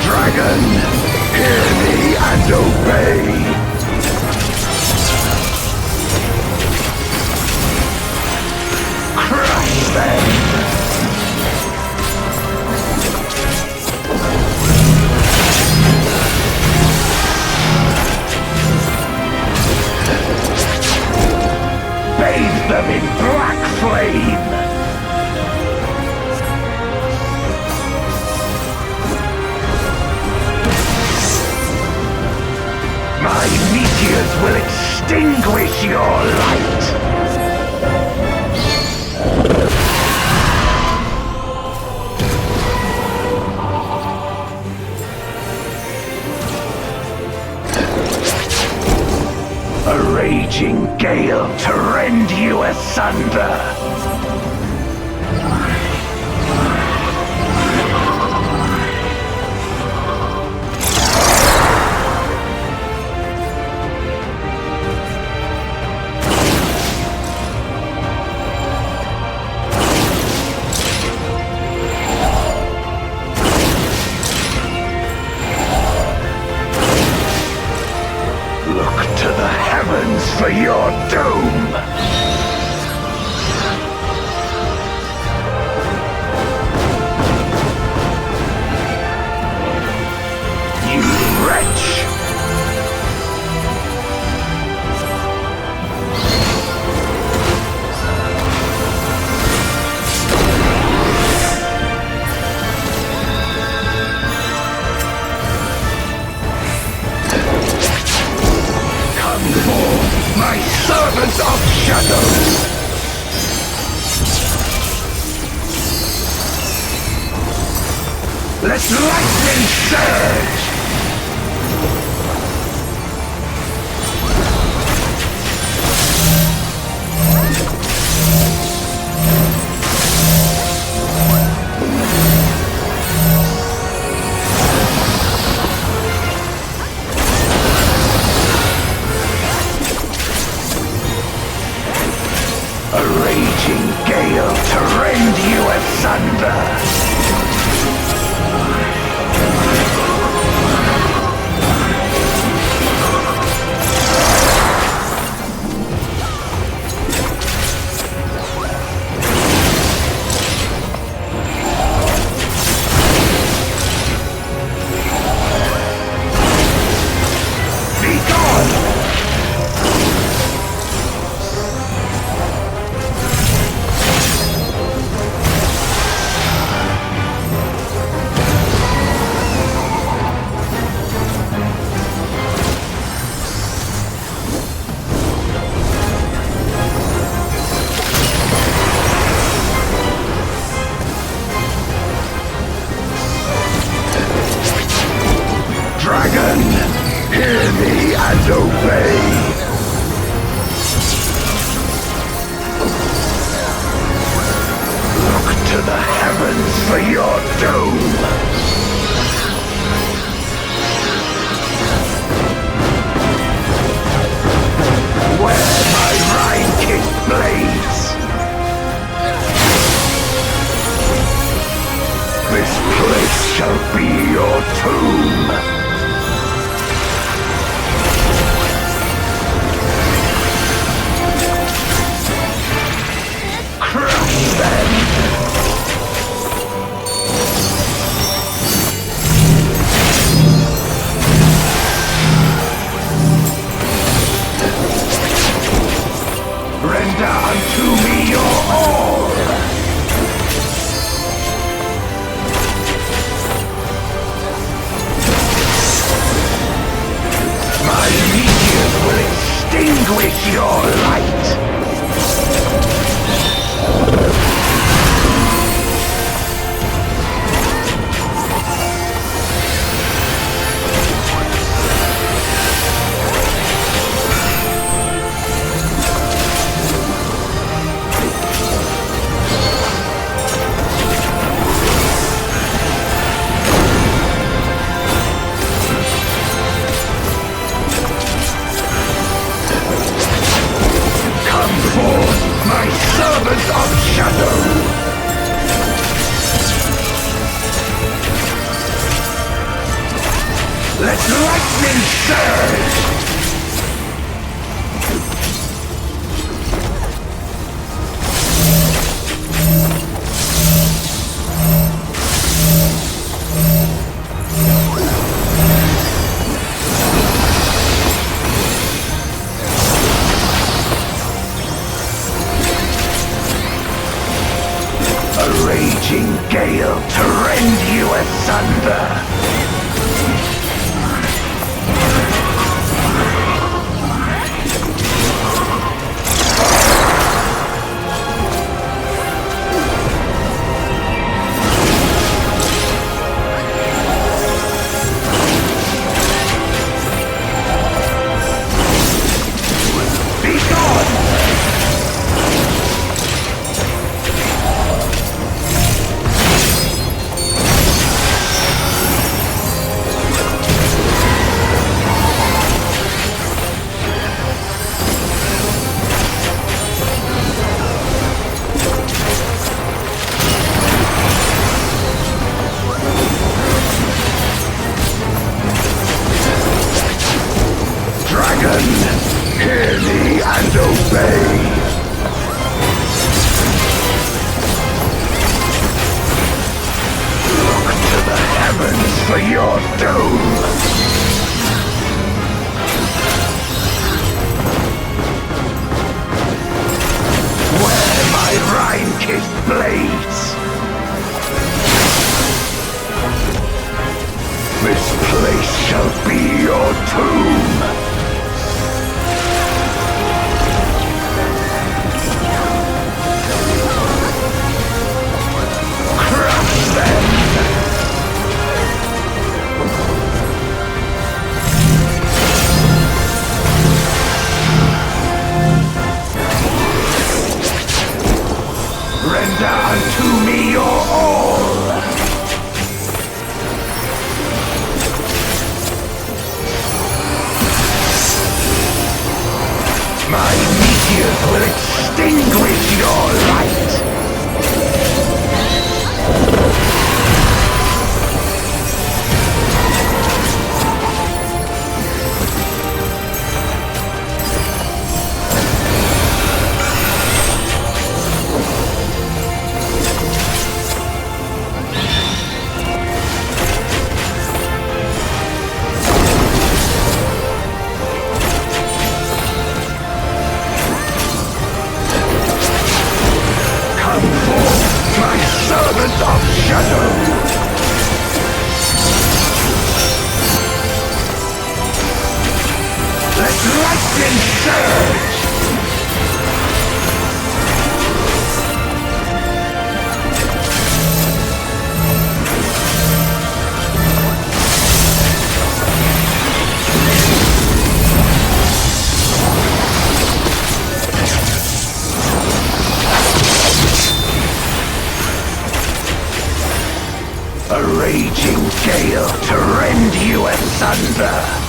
Dragon, hear me and obey! Crush them! Bathe them in black flame! My meteors will extinguish your light! A raging gale to rend you asunder! Look to the heavens for your doom! Let lightning surge! A raging gale to rend you asunder! Dragon, hear me and obey! Look to the heavens for your doom! Where my Rhine-kicked blades! This place shall be your tomb! Crush them! Render unto me your all! My meteors will extinguish your light! My servant of shadow! Let lightning surge! A raging gale to rend you asunder! Hear me and obey! Look to the heavens for your doom! Where my Rhine-kicked blades! This place shall be your tomb! Render unto me your all! My meteors will extinguish your light! A raging gale to rend you asunder!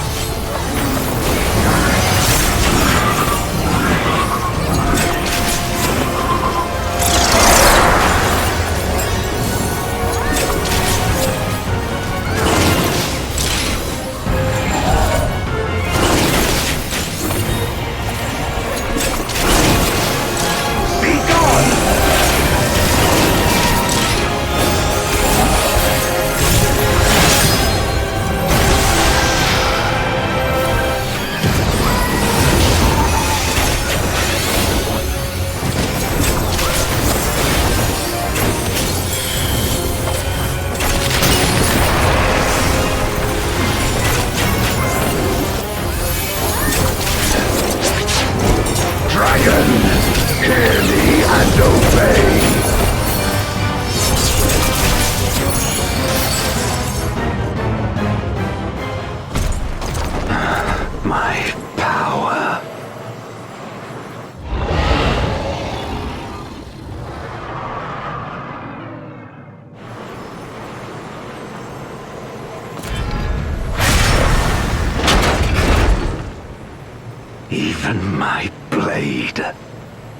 Even my blade.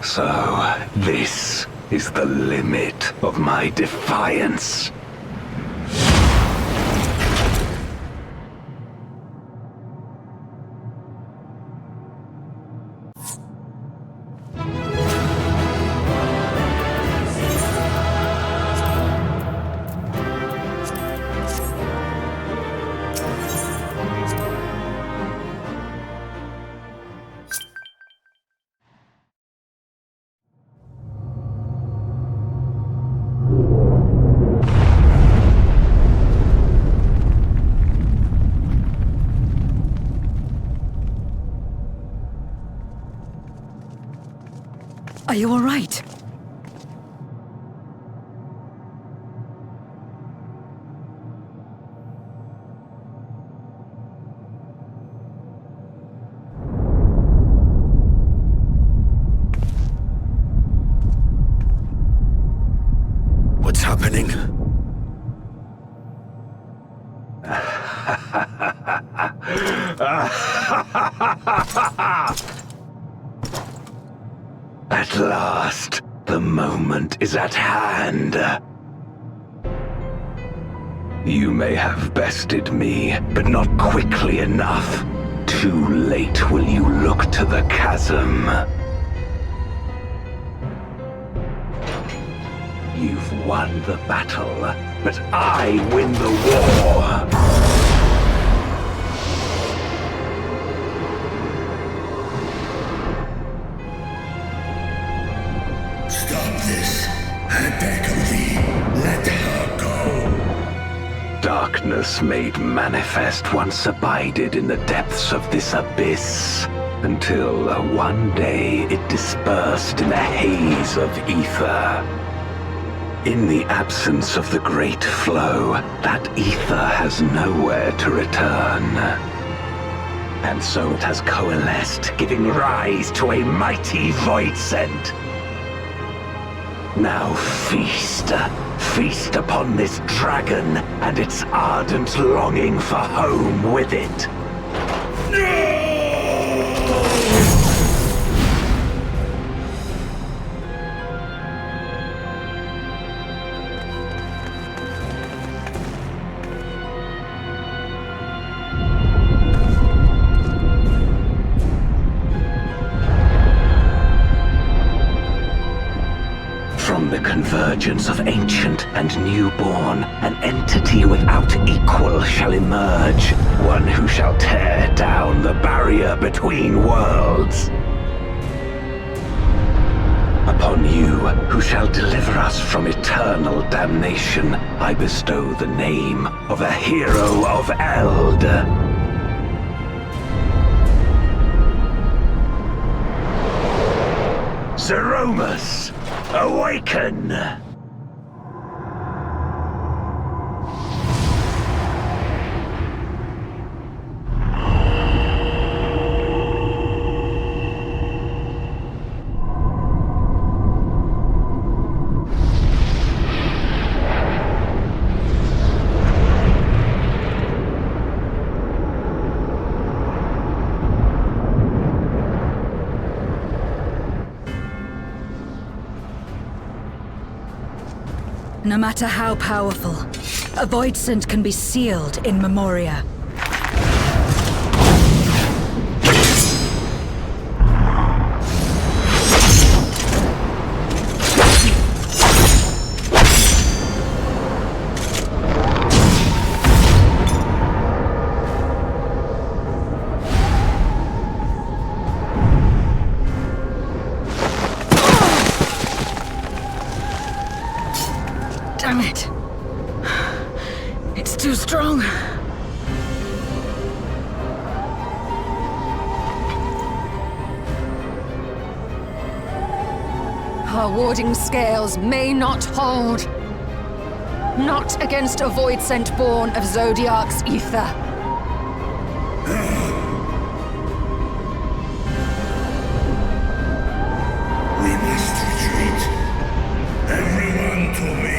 So, this is the limit of my defiance. Are you all right? What's happening? At last, the moment is at hand. You may have bested me, but not quickly enough. Too late will you look to the chasm. You've won the battle, but I win the war! Stop this. I beg of thee, let her go. Darkness made manifest once abided in the depths of this abyss, until one day it dispersed in a haze of ether. In the absence of the great flow, that ether has nowhere to return. And so it has coalesced, giving rise to a mighty void scent. Now feast. Feast upon this dragon and its ardent longing for home with it. From the convergence of ancient and newborn, an entity without equal shall emerge, one who shall tear down the barrier between worlds. Upon you, who shall deliver us from eternal damnation, I bestow the name of a hero of Eld. Zeromus, awaken! No matter how powerful, a Voidsent can be sealed in Memoria. Damn it. It's too strong. Our warding scales may not hold. Not against a Voidsent born of Zodiark's ether. We must retreat. Everyone to me.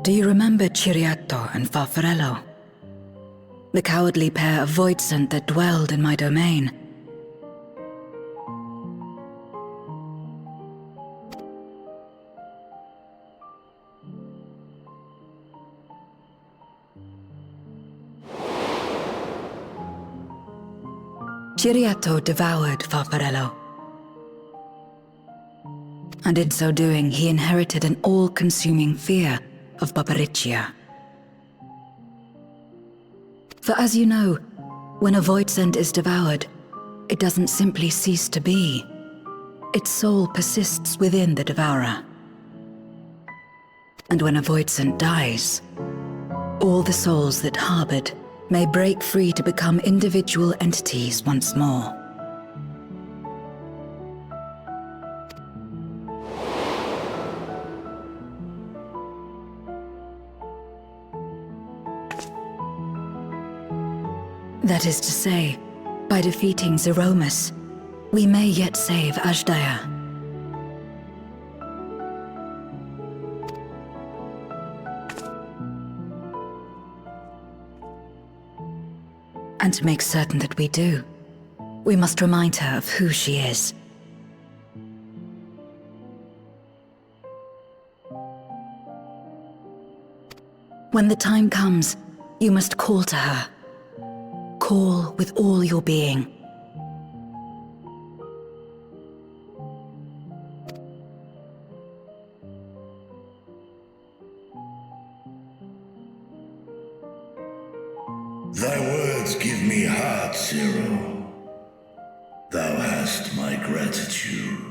Do you remember Ciriato and Farfarello? The cowardly pair of Voidsent that dwelled in my domain? Ciriato devoured Farfarello. And in so doing, he inherited an all-consuming fear of Barbariccia. For as you know, when a Voidsent is devoured, it doesn't simply cease to be. Its soul persists within the devourer. And when a Voidsent dies, all the souls that harbored may break free to become individual entities once more. That is to say, by defeating Zeromus, we may yet save Azdaja. And to make certain that we do, we must remind her of who she is. When the time comes, you must call to her. Call with all your being. Thy words give me heart, Zero. Thou hast my gratitude.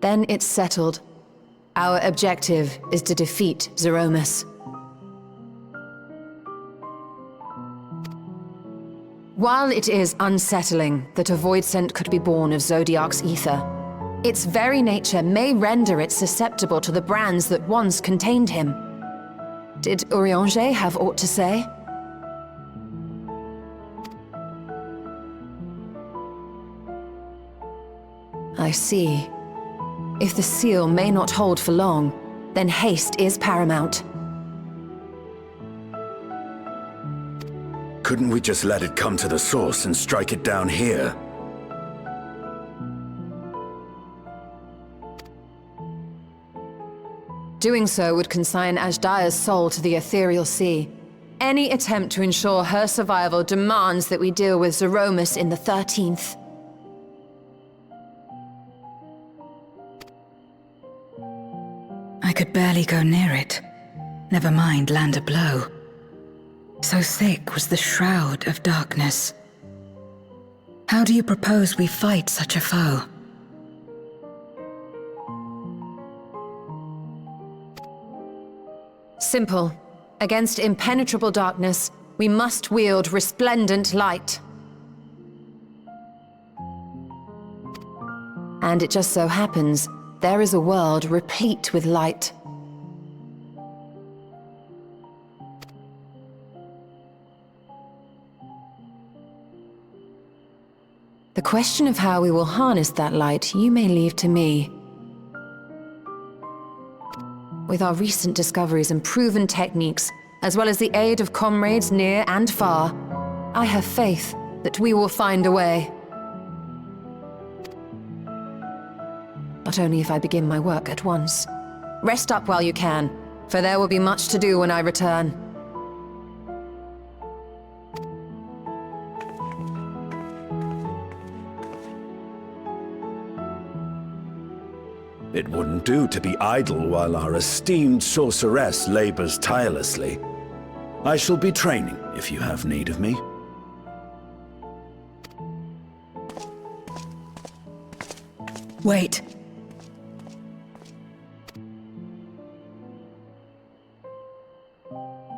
Then it's settled. Our objective is to defeat Zeromus. While it is unsettling that a Voidsent could be born of Zodiark's ether, its very nature may render it susceptible to the brands that once contained him. Did Urianger have aught to say? I see. If the seal may not hold for long, then haste is paramount. Couldn't we just let it come to the source and strike it down here? Doing so would consign Azdaja's soul to the ethereal sea. Any attempt to ensure her survival demands that we deal with Zeromus in the 13th. I could barely go near it. Never mind land a blow. So thick was the shroud of darkness. How do you propose we fight such a foe? Simple. Against impenetrable darkness, we must wield resplendent light. And it just so happens, there is a world replete with light. The question of how we will harness that light, you may leave to me. With our recent discoveries and proven techniques, as well as the aid of comrades near and far, I have faith that we will find a way. But only if I begin my work at once. Rest up while you can, for there will be much to do when I return. It wouldn't do to be idle while our esteemed sorceress labors tirelessly. I shall be training if you have need of me. Wait.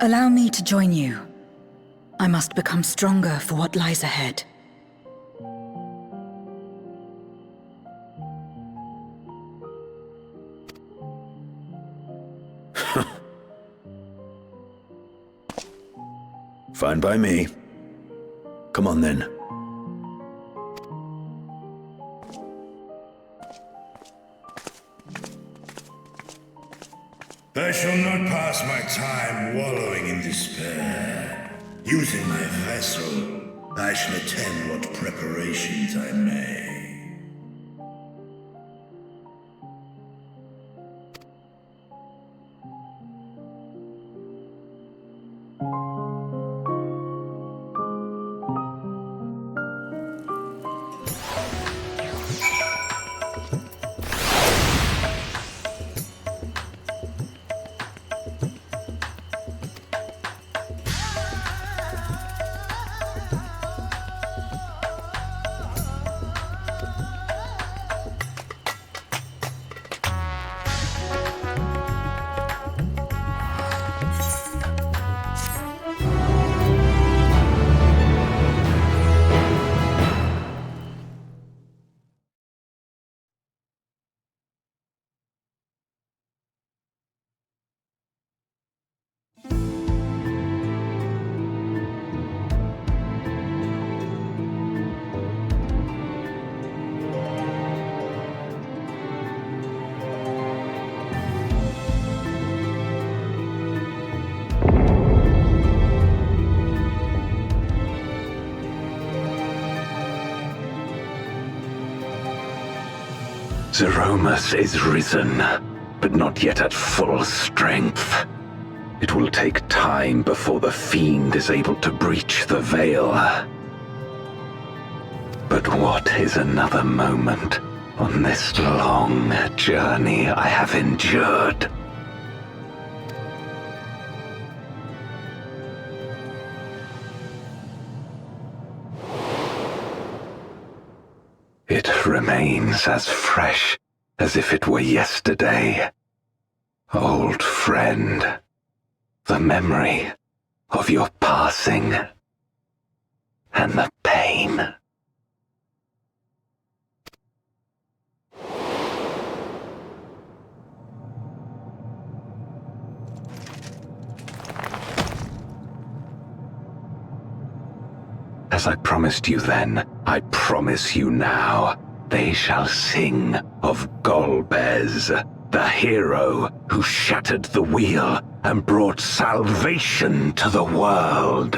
Allow me to join you. I must become stronger for what lies ahead. Fine by me. Come on then. I shall not pass my time wallowing in despair. Using my vessel, I shall attend what preparations I may. Zeromus is risen, but not yet at full strength. It will take time before the Fiend is able to breach the veil. But what is another moment on this long journey I have endured? It remains as fresh as if it were yesterday. Old friend, the memory of your passing and the pain. As I promised you then, I promise you now, they shall sing of Golbez, the hero who shattered the wheel and brought salvation to the world.